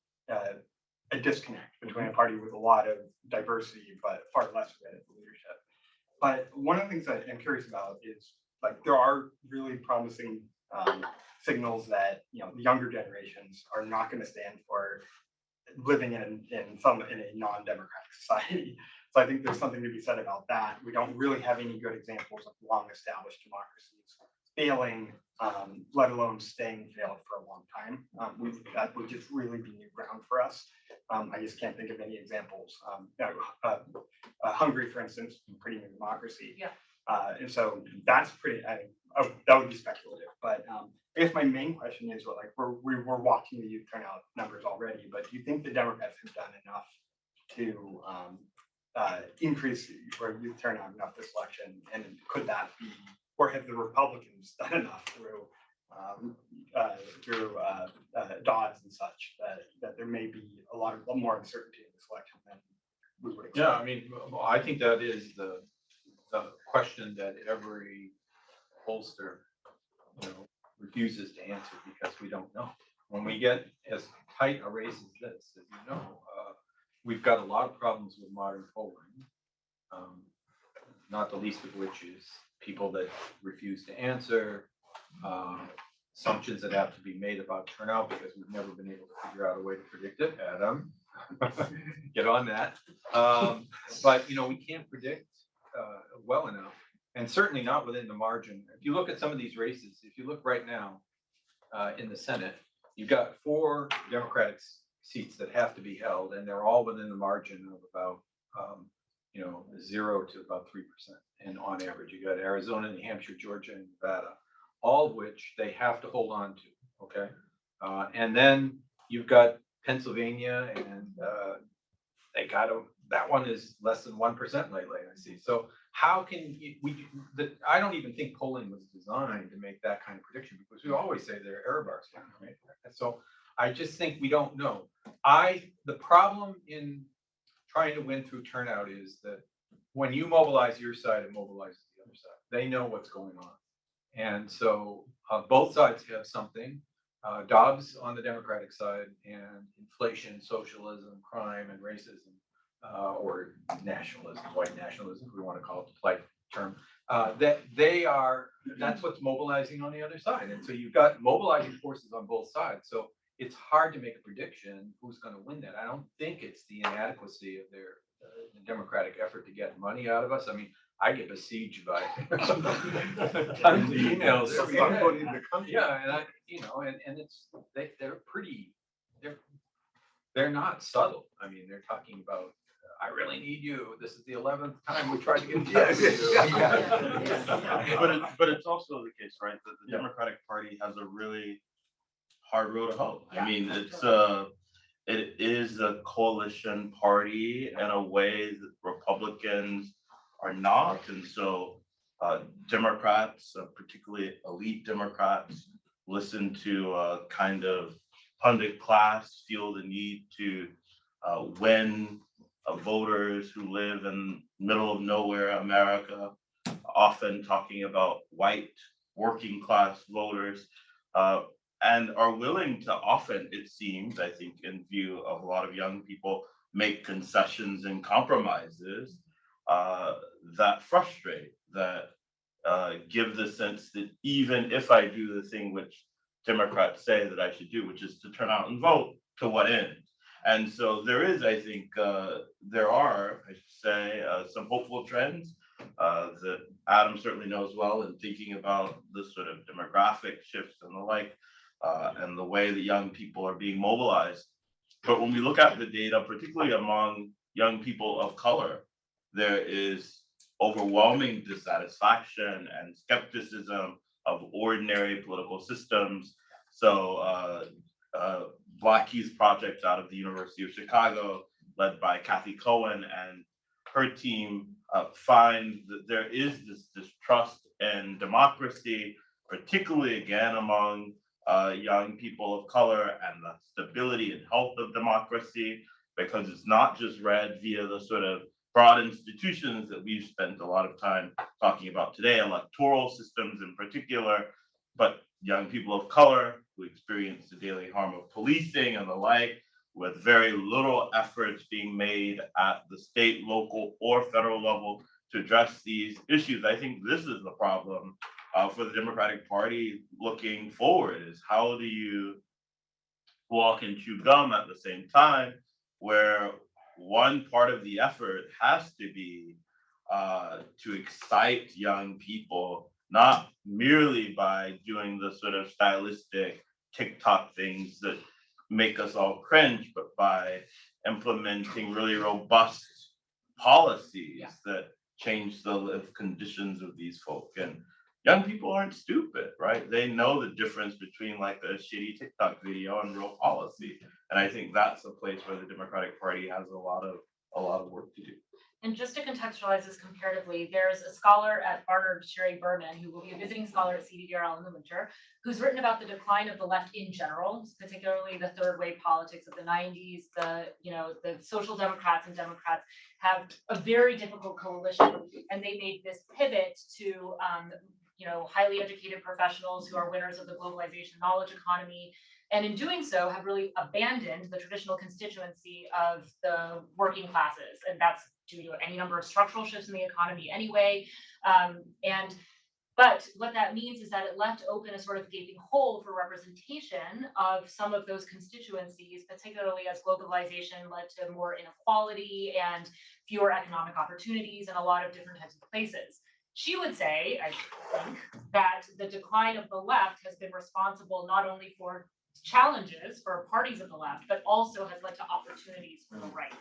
disconnect between a party with a lot of diversity, but far less of it at the leadership. But one of the things that I'm curious about is, like, there are really promising signals that, you know, the younger generations are not going to stand for living in a non-democratic society. So I think there's something to be said about that. We don't really have any good examples of long-established democracies failing, let alone staying failed for a long time. That would just really be new ground for us. I just can't think of any examples. Hungary, for instance, pretty new democracy. Yeah. And so that's pretty. That would be speculative, but I guess my main question is, well, like, we're watching the youth turnout numbers already, but do you think the Democrats have done enough to increase youth turnout enough this election? And could that be, or have the Republicans done enough through Dodds and such that there may be a lot more uncertainty in this election than we would expect? Yeah, I mean, I think that is the question that every pollster, you know, refuses to answer because we don't know. When we get as tight a race as this, as you know, we've got a lot of problems with modern polling, not the least of which is people that refuse to answer, assumptions that have to be made about turnout because we've never been able to figure out a way to predict it. Adam, get on that. But, you know, we can't predict well enough, and certainly not within the margin. If you look at some of these races, if you look right now in the Senate, you've got 4 Democratic seats that have to be held, and they're all within the margin of about 0 to about 3%. And on average, you got Arizona, New Hampshire, Georgia, and Nevada, all of which they have to hold on to. Okay, and then you've got Pennsylvania, and they got to. That one is less than 1% lately, I see. So how can I don't even think polling was designed to make that kind of prediction, because we always say there are error bars down, right? So I just think we don't know. The problem in trying to win through turnout is that when you mobilize your side, it mobilizes the other side. They know what's going on. And so both sides have something. Dobbs on the Democratic side, and inflation, socialism, crime, and racism, or nationalism, white nationalism, if we want to call it the polite term, that's what's mobilizing on the other side. And so you've got mobilizing forces on both sides. So it's hard to make a prediction who's going to win that. I don't think it's the inadequacy of their Democratic effort to get money out of us. I mean, I get besieged by tons of emails every day. Yeah, and and it's they're not subtle. I mean, they're talking about, I really need you. This is the 11th time we tried to get you. But it's also the case, right, that the Democratic Party has a really hard road to hoe. I mean, it is a coalition party in a way that Republicans are not, and so Democrats, particularly elite Democrats, listen to kind of pundit class, feel the need to win voters who live in middle of nowhere America, often talking about white working class voters, and are willing to often, it seems, I think, in view of a lot of young people, make concessions and compromises that frustrate, that give the sense that even if I do the thing which Democrats say that I should do, which is to turn out and vote, to what end? And so there is, I think, there are, I should say, some hopeful trends that Adam certainly knows well in thinking about the sort of demographic shifts and the like, and the way that young people are being mobilized. But when we look at the data, particularly among young people of color, there is overwhelming dissatisfaction and skepticism of ordinary political systems. So Blackie's project out of the University of Chicago, led by Kathy Cohen and her team, find that there is this distrust in democracy, particularly again among young people of color, and the stability and health of democracy. because it's not just read via the sort of broad institutions that we've spent a lot of time talking about today, electoral systems in particular, but young people of color who experience the daily harm of policing and the like, with very little efforts being made at the state, local, or federal level to address these issues. I think this is the problem for the Democratic Party looking forward, is how do you walk and chew gum at the same time, where one part of the effort has to be to excite young people, not merely by doing the sort of stylistic TikTok things that make us all cringe, but by implementing really robust policies that change the live conditions of these folk. And young people aren't stupid, right? They know the difference between like a shitty TikTok video and real policy. And I think that's a place where the Democratic Party has a lot of work to do. And just to contextualize this comparatively, there's a scholar at Barnard, Sherry Berman, who will be a visiting scholar at CDDRL in the winter, who's written about the decline of the left in general, particularly the third wave politics of the 90s. The social democrats and Democrats have a very difficult coalition, and they made this pivot to highly educated professionals who are winners of the globalization knowledge economy. And in doing so, have really abandoned the traditional constituency of the working classes. And that's due to any number of structural shifts in the economy anyway. But what that means is that it left open a sort of gaping hole for representation of some of those constituencies, particularly as globalization led to more inequality and fewer economic opportunities in a lot of different types of places. She would say, I think, that the decline of the left has been responsible not only for challenges for parties of the left, but also has led to opportunities for the right.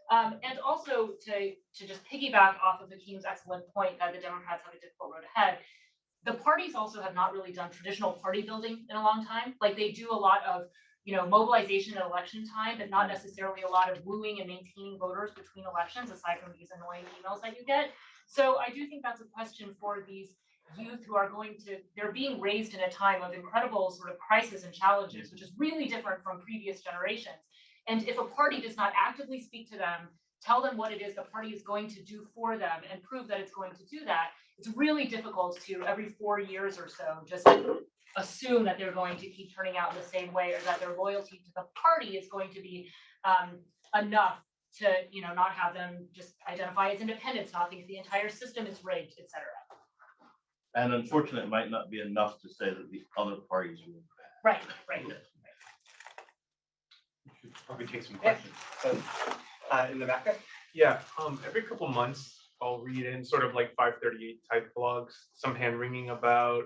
And also to just piggyback off of Hakeem's excellent point that the Democrats have a difficult road ahead, the parties also have not really done traditional party building in a long time. Like they do a lot of mobilization at election time, but not necessarily a lot of wooing and maintaining voters between elections, aside from these annoying emails that you get. So I do think that's a question for these youth who are they're being raised in a time of incredible sort of crisis and challenges, which is really different from previous generations. And if a party does not actively speak to them, tell them what it is the party is going to do for them and prove that it's going to do that, it's really difficult to every 4 years or so just assume that they're going to keep turning out in the same way, or that their loyalty to the party is going to be enough to not have them just identify as independents, not think the entire system is rigged, etc. And unfortunately, it might not be enough to say that the other parties were bad. Right. We should probably take some questions. In the back. Yeah, every couple months I'll read in sort of like 538 type blogs, some hand wringing about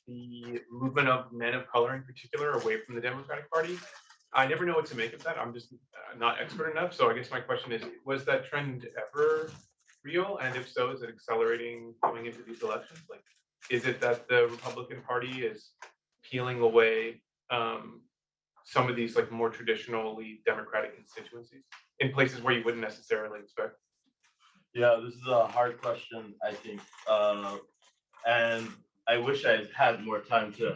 the movement of men of color in particular away from the Democratic Party. I never know what to make of that. I'm just not expert enough. So I guess my question is, was that trend ever real? And if so, is it accelerating going into these elections? Like, is it that the Republican Party is peeling away some of these like more traditionally Democratic constituencies in places where you wouldn't necessarily expect? Yeah, this is a hard question, I think. And I wish I had more time to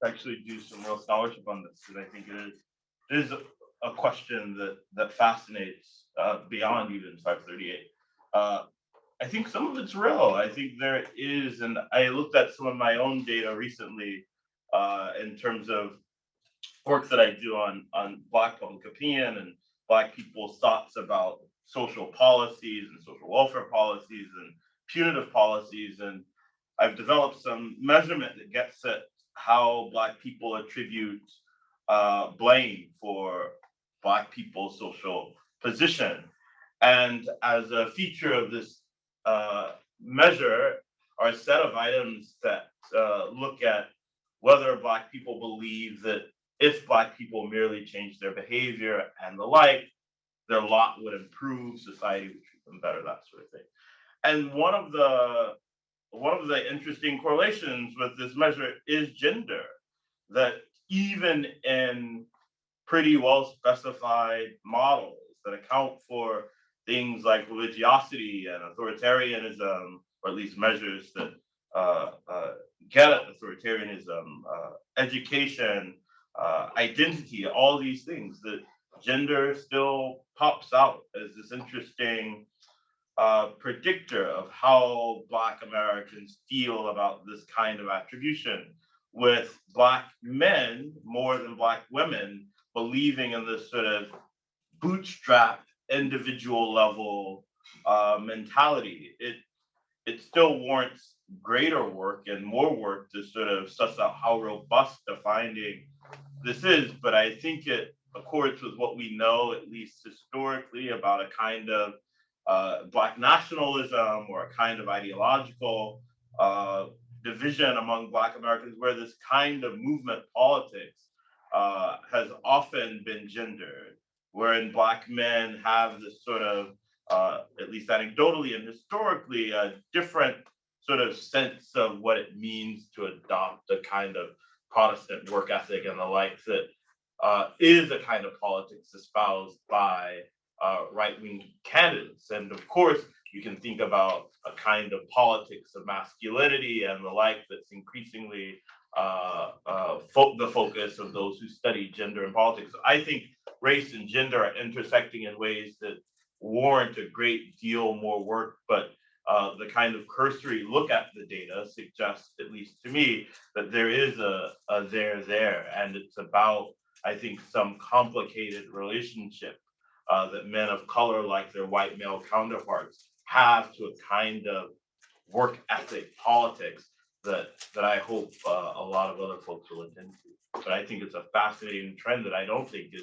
actually do some real scholarship on this, because I think it is a question that fascinates beyond even 538. I think some of it's real. I think there is, and I looked at some of my own data recently in terms of work that I do on Black public opinion and Black people's thoughts about social policies and social welfare policies and punitive policies. And I've developed some measurement that gets at how Black people attribute blame for Black people's social position. And as a feature of this measure are a set of items that look at whether Black people believe that if Black people merely change their behavior and the like, their lot would improve, society would treat them better, that sort of thing. And one of the interesting correlations with this measure is gender, that even in pretty well specified models that account for things like religiosity and authoritarianism, or at least measures that get at authoritarianism, education, identity, all these things, that gender still pops out as this interesting predictor of how Black Americans feel about this kind of attribution, with Black men more than Black women believing in this sort of bootstrap individual level mentality. It still warrants greater work and more work to sort of suss out how robust the finding this is, but I think it accords with what we know, at least historically, about a kind of Black nationalism or a kind of ideological division among Black Americans, where this kind of movement politics has often been gendered, wherein Black men have this sort of, at least anecdotally and historically, a different sort of sense of what it means to adopt a kind of Protestant work ethic and the like that is a kind of politics espoused by right-wing candidates. And of course, you can think about a kind of politics of masculinity and the like that's increasingly the focus of those who study gender and politics. I think race and gender are intersecting in ways that warrant a great deal more work, but the kind of cursory look at the data suggests, at least to me, that there is a there, and it's about, I think, some complicated relationship that men of color, like their white male counterparts, have to a kind of work ethic politics that I hope a lot of other folks will attend to. But I think it's a fascinating trend that I don't think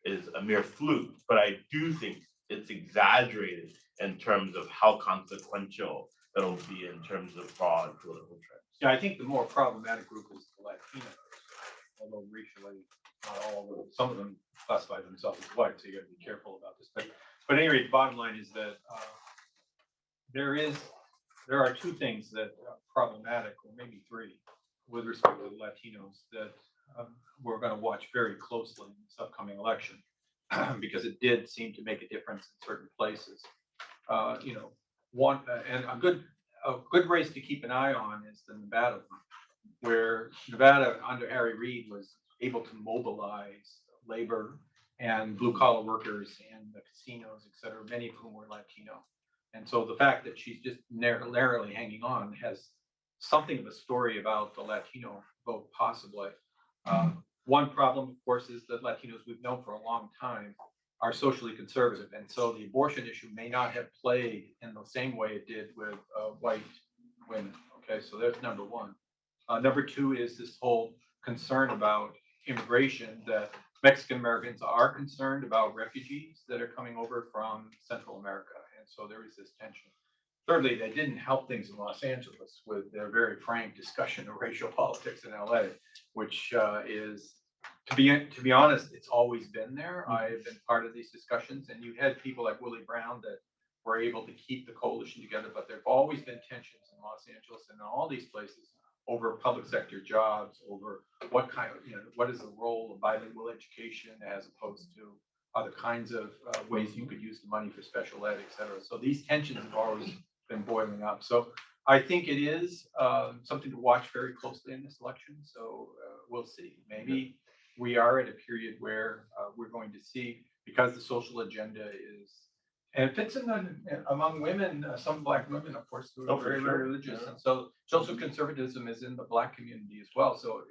is a mere fluke, but I do think it's exaggerated in terms of how consequential it'll be in terms of broad political trends. Yeah, I think the more problematic group is the Latinos, although racially, not all of them, some of them classify themselves as white, so you gotta be careful about this. But anyway, the bottom line is that there are two things that are problematic, or maybe three, with respect to the Latinos that we're gonna watch very closely in this upcoming election, because it did seem to make a difference in certain places. One and a good race to keep an eye on is the Nevada one, where Nevada under Harry Reid was able to mobilize labor and blue collar workers and the casinos, et cetera, many of whom were Latino. And so the fact that she's just narrowly hanging on has something of a story about the Latino vote, possibly. One problem, of course, is that Latinos we've known for a long time are socially conservative. And so the abortion issue may not have played in the same way it did with white women. Okay, so there's number one. Number two is this whole concern about immigration, that Mexican Americans are concerned about refugees that are coming over from Central America. And so there is this tension. Thirdly, they didn't help things in Los Angeles with their very frank discussion of racial politics in LA, which is, to be honest, it's always been there. I have been part of these discussions, and you had people like Willie Brown that were able to keep the coalition together, but there've always been tensions in Los Angeles and in all these places over public sector jobs, over what kind of, what is the role of bilingual education as opposed to other kinds of ways you could use the money for special ed, et cetera. So these tensions have always been boiling up. So I think it is something to watch very closely in this election. So we'll see. Maybe we are at a period where we're going to see, because the social agenda is, and it fits in among women, some Black women, of course, who are very religious. And so social conservatism is in the Black community as well. So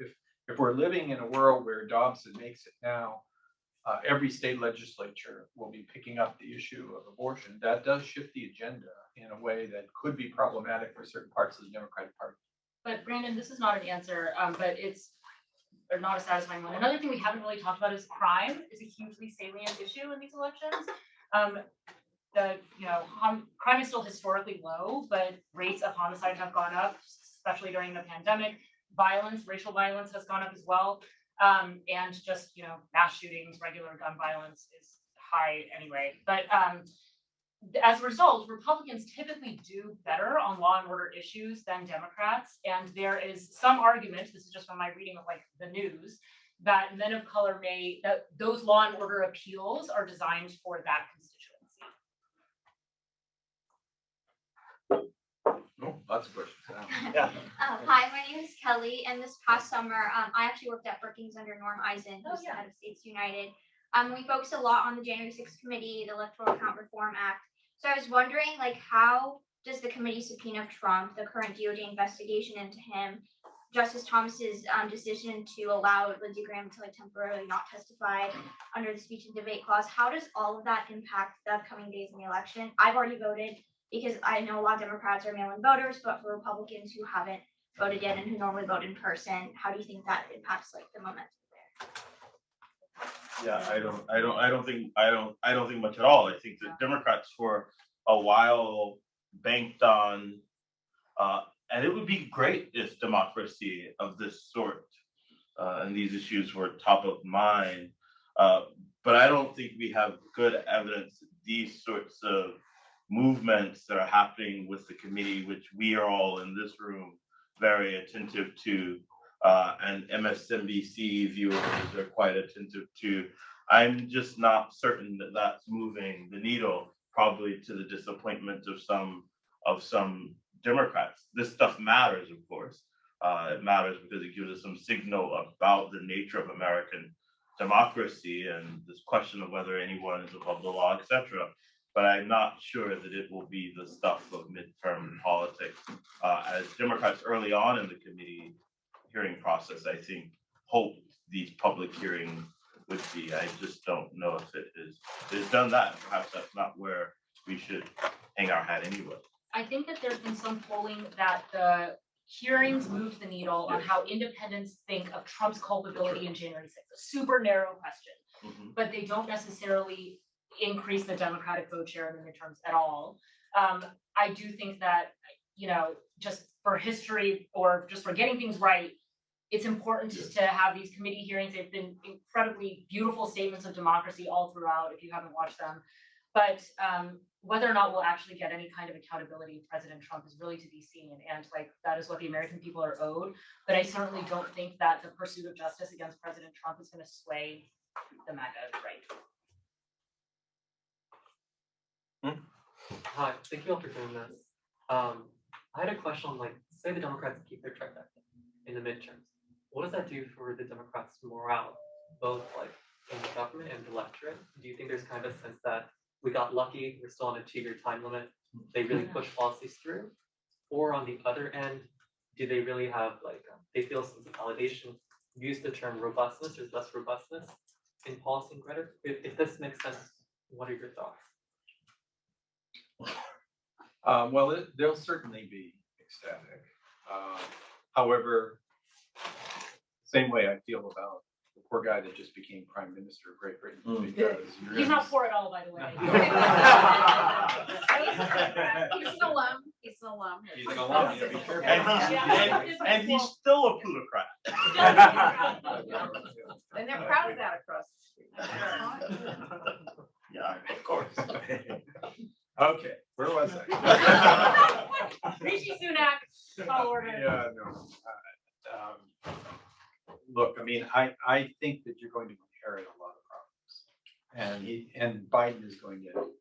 if we're living in a world where Dobson makes it now, every state legislature will be picking up the issue of abortion. That does shift the agenda in a way that could be problematic for certain parts of the Democratic Party. But Brandon, this is not an answer, but it's or not a satisfying one. Another thing we haven't really talked about is crime is a hugely salient issue in these elections. Crime is still historically low, but rates of homicide have gone up, especially during the pandemic. Racial violence has gone up as well. And just, mass shootings, regular gun violence is high anyway. But as a result, Republicans typically do better on law and order issues than Democrats. And there is some argument, this is just from my reading of the news, that men of color that those law and order appeals are designed for that constituency. Oh, lots of questions. Yeah. Hi, my name is Kelly, and this past summer, I actually worked at Brookings under Norm Eisen, who's the head of States United. We focused a lot on the January 6th committee, the Electoral Count Reform Act. So I was wondering, like, how does the committee subpoena of Trump, the current DOJ investigation into him, Justice Thomas's decision to allow Lindsey Graham to like temporarily not testify under the speech and debate clause, how does all of that impact the upcoming days in the election? I've already voted because I know a lot of Democrats are mail-in voters, but for Republicans who haven't voted yet and who normally vote in person, how do you think that impacts like the momentum there? Yeah, I don't think much at all. I think that Democrats for a while banked on, and it would be great if democracy of this sort and these issues were top of mind. But I don't think we have good evidence that these sorts of movements that are happening with the committee, which we are all in this room very attentive to, and MSNBC viewers are quite attentive to. I'm just not certain that that's moving the needle, probably to the disappointment of some Democrats. This stuff matters, of course. It matters because it gives us some signal about the nature of American democracy and this question of whether anyone is above the law, etc. But I'm not sure that it will be the stuff of midterm politics. As Democrats early on in the committee hearing process, I think, hoped these public hearings would be. I just don't know if it is done that. Perhaps that's not where we should hang our hat anyway. I think that there's been some polling that the hearings moved the needle on how independents think of Trump's culpability in January 6th. A super narrow question, but they don't necessarily increase the Democratic vote share in the midterms at all. I do think that, you know, just for history or just for getting things right, it's important to have these committee hearings. They've been incredibly beautiful statements of democracy all throughout, if you haven't watched them. But whether or not we'll actually get any kind of accountability of President Trump is really to be seen. And like, that is what the American people are owed. But I certainly don't think that the pursuit of justice against President Trump is going to sway the MAGA right. Hi, thank you all for doing this. I had a question on, like, say the Democrats keep their trifecta in the midterms. What does that do for the Democrats' morale, both like in the government and the electorate? Do you think there's kind of a sense that we got lucky, we're still on a 2-year time limit, they really push policies through? Or on the other end, do they really have like, they feel some validation, use the term robustness, there's less robustness in policy and rhetoric? If this makes sense, what are your thoughts? Well, they'll certainly be ecstatic. However, same way I feel about the poor guy that just became Prime Minister of Great Britain, because He's not poor at all, by the way. He's an alum. He's an alum. He's an alum. Yeah, be careful. And he's still a plutocrat. And they're proud of that across the street. Yeah, of course. Okay, where was I? Rishi Sunak, tall order. Yeah, no. Look, I mean, I think that you're going to inherit a lot of problems, and Biden is going to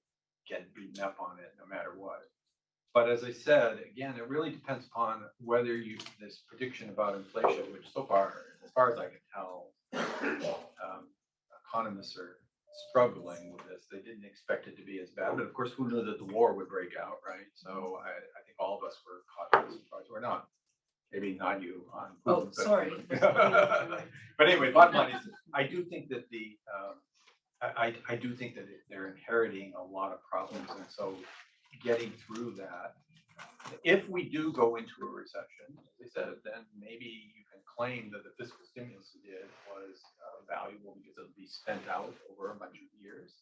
get beaten up on it no matter what. But as I said, again, it really depends upon whether this prediction about inflation, which so far, as far as I can tell, economists are struggling with this. They didn't expect it to be as bad, but of course, who knew that the war would break out, right? So I think all of us were caught by surprise, or not. Maybe not you on. Oh, sorry. But anyway, bottom line is, I do think that I do think that they're inheriting a lot of problems, and so getting through that. If we do go into a recession, as I said, then maybe you can claim that the fiscal stimulus we did was valuable because it'll be spent out over a bunch of years.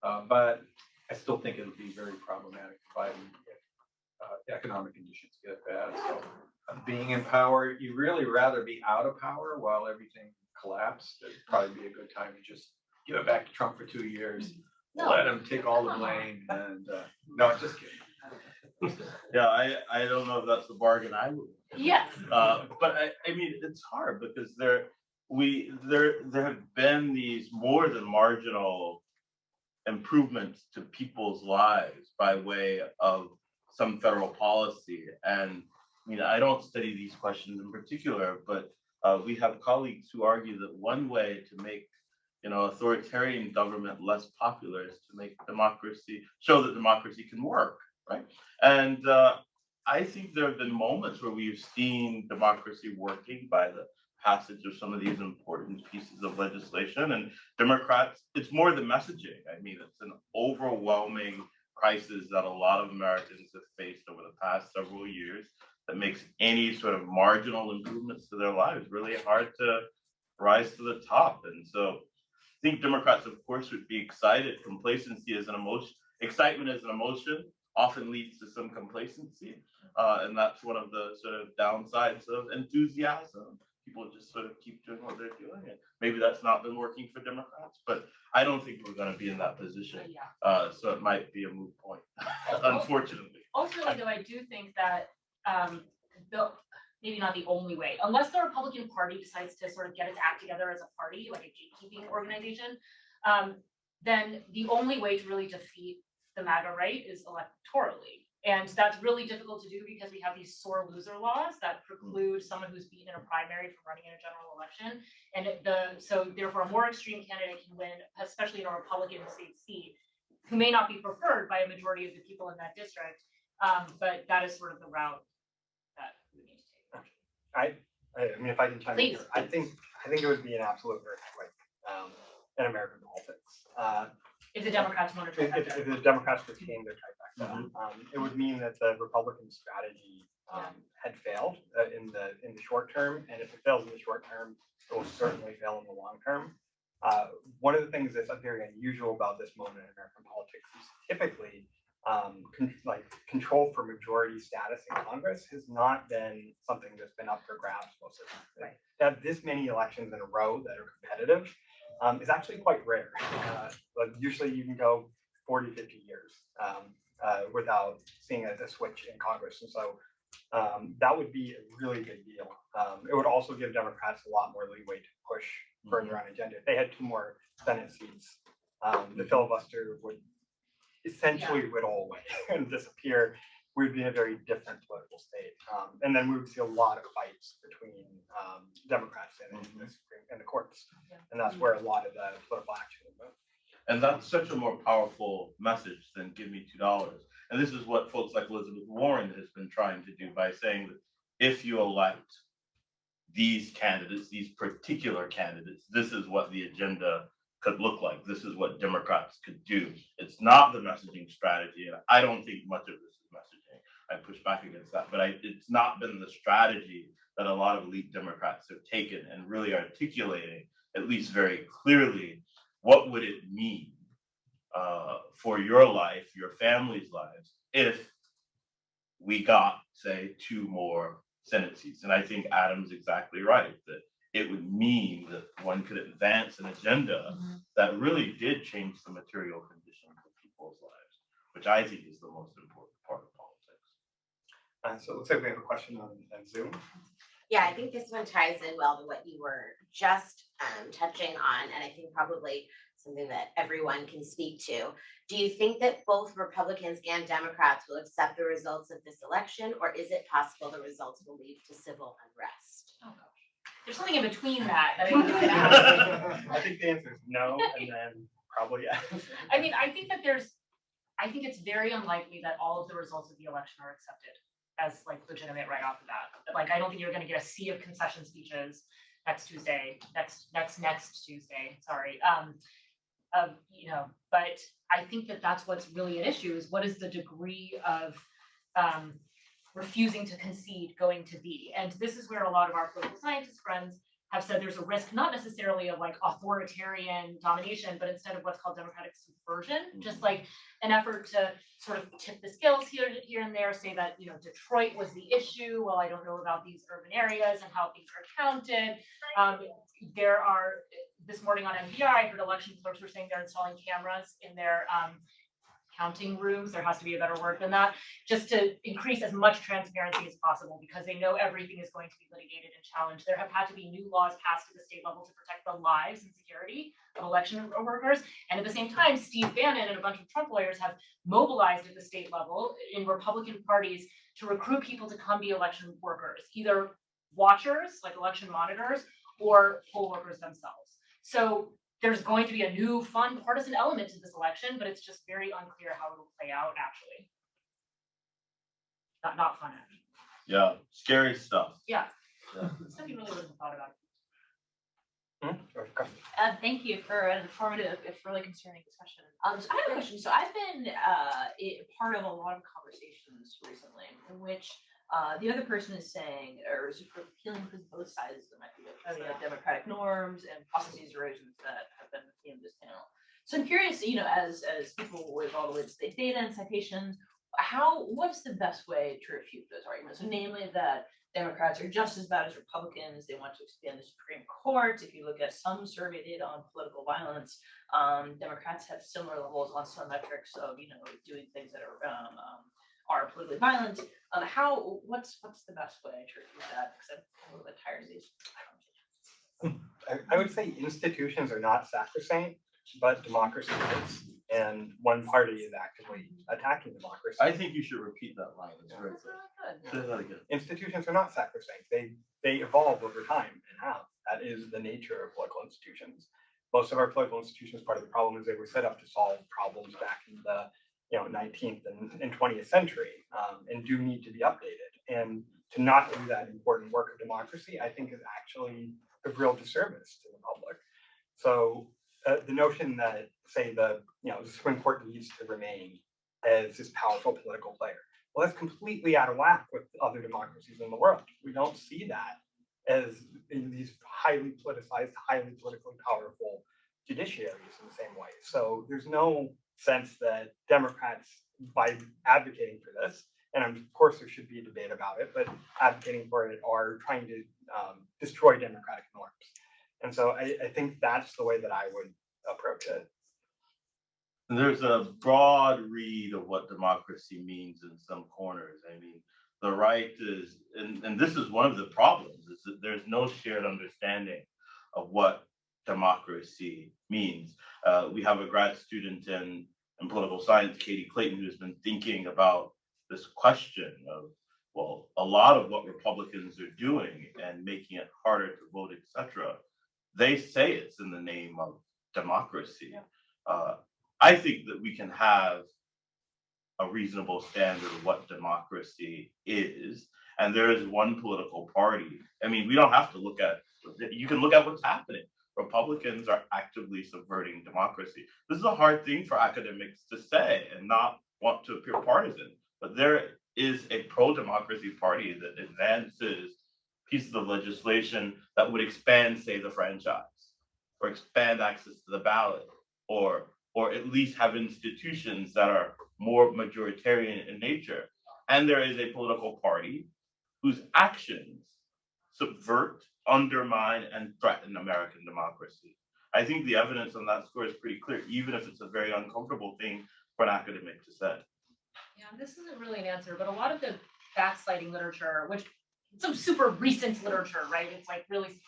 But I still think it'll be very problematic for Biden if economic conditions get bad. So being in power, you'd really rather be out of power while everything collapsed. It'd probably be a good time to just give it back to Trump for 2 years, let him take all the blame, and no, just kidding. Yeah, I don't know if that's the bargain I would. Yes. But I mean, it's hard because there have been these more than marginal improvements to people's lives by way of some federal policy. And I mean, I don't study these questions in particular, but we have colleagues who argue that one way to make authoritarian government less popular is to make democracy, show that democracy can work, right? And I think there have been moments where we've seen democracy working by the passage of some of these important pieces of legislation. And Democrats, it's more the messaging. I mean, it's an overwhelming crisis that a lot of Americans have faced over the past several years that makes any sort of marginal improvements to their lives really hard to rise to the top. And so I think Democrats, of course, would be excited. Complacency is an emotion. Excitement is an emotion, often leads to some complacency. And that's one of the sort of downsides of enthusiasm. People just sort of keep doing what they're doing. And maybe that's not been working for Democrats, but I don't think we're going to be in that position. So it might be a moot point, unfortunately. Ultimately, though, I do think that maybe not the only way, unless the Republican Party decides to sort of get its act together as a party, like a gatekeeping organization, then the only way to really defeat the MAGA right is electorally. And that's really difficult to do because we have these sore loser laws that preclude someone who's beaten in a primary from running in a general election. And so therefore a more extreme candidate can win, especially in a Republican state seat, who may not be preferred by a majority of the people in that district. But that is sort of the route that we need to take. I mean, if I can chime in here, I think it would be an absolute earthquake in American politics. If the Democrats want to try if the Democrats retain their trifecta, it would mean that the Republican strategy had failed in the short term, and if it fails in the short term, it will certainly fail in the long term. One of the things that's very unusual about this moment in American politics is typically control for majority status in Congress has not been something that's been up for grabs most of the time. Right. To have this many elections in a row that are competitive is actually quite rare. But usually you can go 40, 50 years without seeing a switch in Congress. And so that would be a really big deal. It would also give Democrats a lot more leeway to push further on agenda. If they had 2 more Senate seats, the filibuster would essentially whittle away and disappear. We'd be in a very different political state. And then we would see a lot of fights between Democrats and the courts. And that's where a lot of the political action would move. And that's such a more powerful message than give me $2. And this is what folks like Elizabeth Warren has been trying to do by saying that if you elect these candidates, these particular candidates, this is what the agenda could look like. This is what Democrats could do. It's not the messaging strategy. And I don't think much of this is messaging. I push back against that, but it's not been the strategy that a lot of elite Democrats have taken and really articulating, at least very clearly, what would it mean for your life, your family's lives, if we got, say, 2 more Senate seats. And I think Adam's exactly right, that it would mean that one could advance an agenda that really did change the material conditions of people's lives, which I think is the most important part of politics. So it looks like we have a question on Zoom. Yeah, I think this one ties in well to what you were just touching on, and I think probably something that everyone can speak to. Do you think that both Republicans and Democrats will accept the results of this election, or is it possible the results will lead to civil unrest? Oh gosh, there's something in between that I I think the answer is no, and then probably yes. I mean, I think it's very unlikely that all of the results of the election are accepted as like legitimate right off the bat. Like, I don't think you're going to get a sea of concession speeches next Tuesday. Next Tuesday. Sorry. But I think that that's what's really an issue is what is the degree of refusing to concede going to be. And this is where a lot of our political scientist friends have said there's a risk, not necessarily of like authoritarian domination, but instead of what's called democratic subversion, just like an effort to sort of tip the scales here and there, say that, Detroit was the issue. Well, I don't know about these urban areas and how things are counted. There are, this morning on NPR, I heard election clerks were saying they're installing cameras in their counting rooms. There has to be a better word than that, just to increase as much transparency as possible because they know everything is going to be litigated and challenged. There have had to be new laws passed at the state level to protect the lives and security of election workers. And at the same time, Steve Bannon and a bunch of Trump lawyers have mobilized at the state level in Republican parties to recruit people to come be election workers, either watchers, like election monitors, or poll workers themselves. So there's going to be a new fun partisan element to this election, but it's just very unclear how it will play out actually. Not fun actually. Yeah, scary stuff. Yeah. Yeah. Stuff you really wouldn't have thought about. Thank you for an informative, if really concerning discussion. So I have a question. So I've been part of a lot of conversations recently in which the other person is saying, or is sort of appealing to both sides that might be democratic norms and processes erosions that have been the theme of this panel. So I'm curious, as people with all the latest data and citations, what's the best way to refute those arguments? So namely that Democrats are just as bad as Republicans. They want to expand the Supreme Court. If you look at some survey data on political violence, Democrats have similar levels on some metrics of doing things that are politically violent. What's the best way to refute that? Because I'm a little bit tired of these conversations. I would say institutions are not sacrosanct, but democracy is. And one party is actively attacking democracy. I think you should repeat that line. It's very good. Say that again. Institutions are not sacrosanct. They evolve over time and have. That is the nature of political institutions. Most of our political institutions, part of the problem is they were set up to solve problems back in the 19th and 20th century, and do need to be updated. And to not do that important work of democracy, I think is actually a real disservice to the public. So the notion that, say, the Supreme Court needs to remain as this powerful political player, well, that's completely out of whack with other democracies in the world. We don't see that as in these highly politicized, highly politically powerful judiciaries in the same way. So there's no sense that Democrats, by advocating for this, and of course there should be a debate about it, but advocating for it are trying to destroy democratic norms. And so I think that's the way that I would approach it. And there's a broad read of what democracy means in some corners. I mean, the right is, and this is one of the problems, is that there's no shared understanding of what democracy means. We have a grad student in political science, Katie Clayton, who's been thinking about this question of, well, a lot of what Republicans are doing and making it harder to vote, etc. They say it's in the name of democracy. I think that we can have a reasonable standard of what democracy is, and there is one political party. I mean, we don't have to look at, you can look at what's happening. Republicans are actively subverting democracy. This is a hard thing for academics to say and not want to appear partisan, but there is a pro-democracy party that advances pieces of legislation that would expand, say, the franchise, or expand access to the ballot, or at least have institutions that are more majoritarian in nature. And there is a political party whose actions subvert, undermine, and threaten American democracy. I think the evidence on that score is pretty clear, even if it's a very uncomfortable thing for an academic to say. Yeah, this isn't really an answer, but a lot of the backsliding literature, which some super recent literature, right? It's like really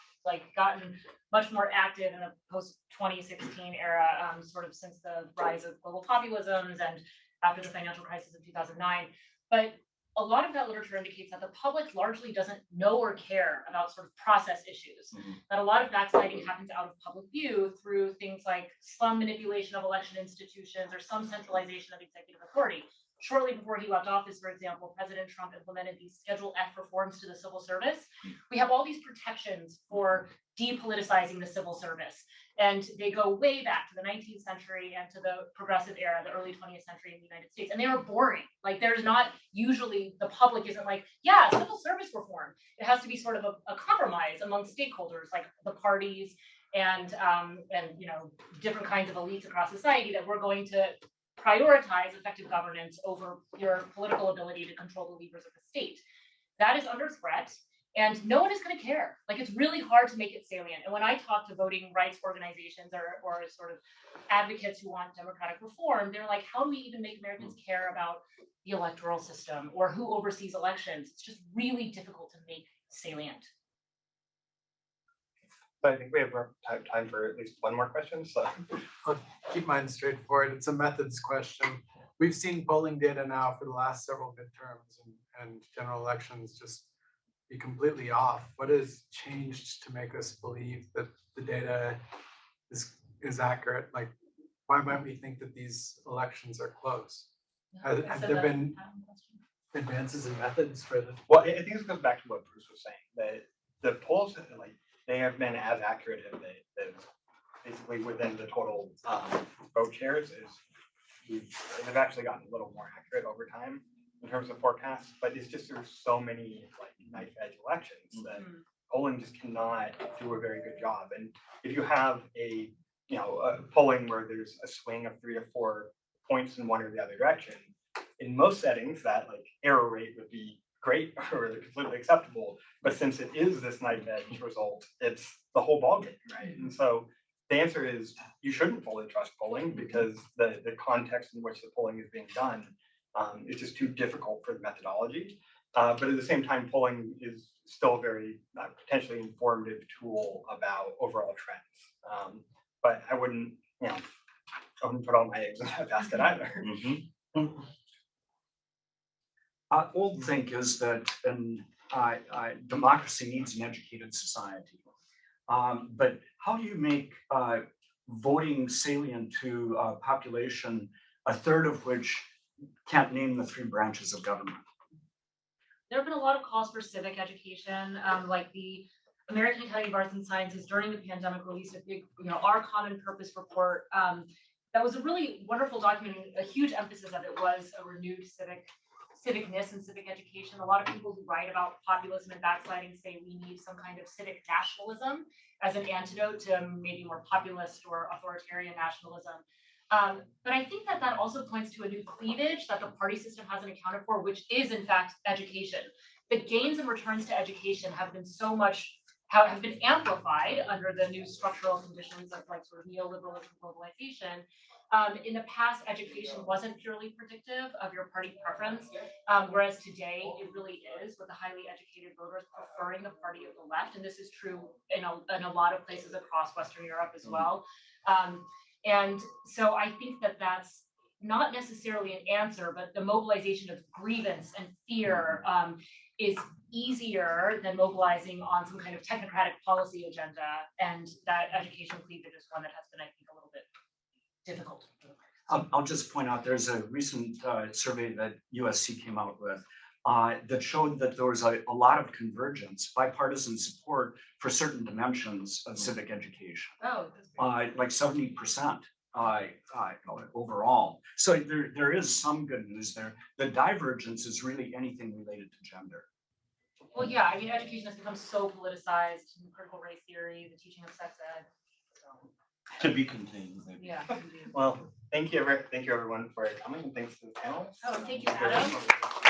gotten much more active in the post-2016 era, sort of since the rise of global populisms and after the financial crisis of 2009. But a lot of that literature indicates that the public largely doesn't know or care about sort of process issues. That a lot of backsliding happens out of public view through things like some manipulation of election institutions or some centralization of executive authority. Shortly before he left office, for example, President Trump implemented these Schedule F reforms to the civil service. We have all these protections for depoliticizing the civil service, and they go way back to the 19th century and to the progressive era, the early 20th century in the United States, and they were boring. Like, there's not usually, the public isn't like, yeah, civil service reform. It has to be sort of a compromise among stakeholders, like the parties and different kinds of elites across society, that we're going to prioritize effective governance over your political ability to control the levers of the state. That is under threat, and no one is going to care. Like, it's really hard to make it salient. And when I talk to voting rights organizations or sort of advocates who want democratic reform, they're like, how do we even make Americans care about the electoral system or who oversees elections? It's just really difficult to make salient. So I think we have time for at least one more question. So I'll keep mine straightforward. It's a methods question. We've seen polling data now for the last several midterms and general elections just be completely off. What has changed to make us believe that the data is is accurate? Like, why might we think that these elections are close? Have So there the- been advances in methods for the? Well, I think this goes back to what Bruce was saying, that the polls, like, they have been as accurate as they, basically within the total vote shares they've actually gotten a little more accurate over time in terms of forecasts, but it's just there's so many like knife edge elections that polling just cannot do a very good job. And if you have a polling where there's a swing of 3 to 4 points in one or the other direction, in most settings that like error rate would be great or completely acceptable. But since it is this knife edge result, it's the whole ballgame, right? And so the answer is you shouldn't fully trust polling because the context in which the polling is being done is just too difficult for the methodology. But at the same time, polling is still a very potentially informative tool about overall trends. But I wouldn't put all my eggs in that basket either. Old think is that democracy needs an educated society. But how do you make voting salient to a population, a third of which can't name the 3 branches of government? There have been a lot of calls for civic education, like the American Academy of Arts and Sciences during the pandemic released a big, Our Common Purpose report. That was a really wonderful document. A huge emphasis of it was a renewed civicness and civic education. A lot of people who write about populism and backsliding say we need some kind of civic nationalism as an antidote to maybe more populist or authoritarian nationalism. But I think that also points to a new cleavage that the party system hasn't accounted for, which is in fact education. The gains and returns to education have been have been amplified under the new structural conditions of like sort of neoliberalism, globalization. In the past, education wasn't purely predictive of your party preference, whereas today it really is, with the highly educated voters preferring the party of the left, and this is true in a lot of places across Western Europe as well. And so I think that that's not necessarily an answer, but the mobilization of grievance and fear is easier than mobilizing on some kind of technocratic policy agenda, and that education cleavage is one that has been, I think, a little bit difficult. I'll just point out there's a recent survey that USC came out with that showed that there was a lot of convergence, bipartisan support for certain dimensions of civic education. Oh, that's great. Like 70% overall. So there is some good news there. The divergence is really anything related to gender. Well, yeah, I mean, education has become so politicized, critical race theory, the teaching of sex ed. So. To be continued. Maybe. Yeah. Well, thank you everyone for coming, and thanks to the panelists. Oh, thank you, Adam.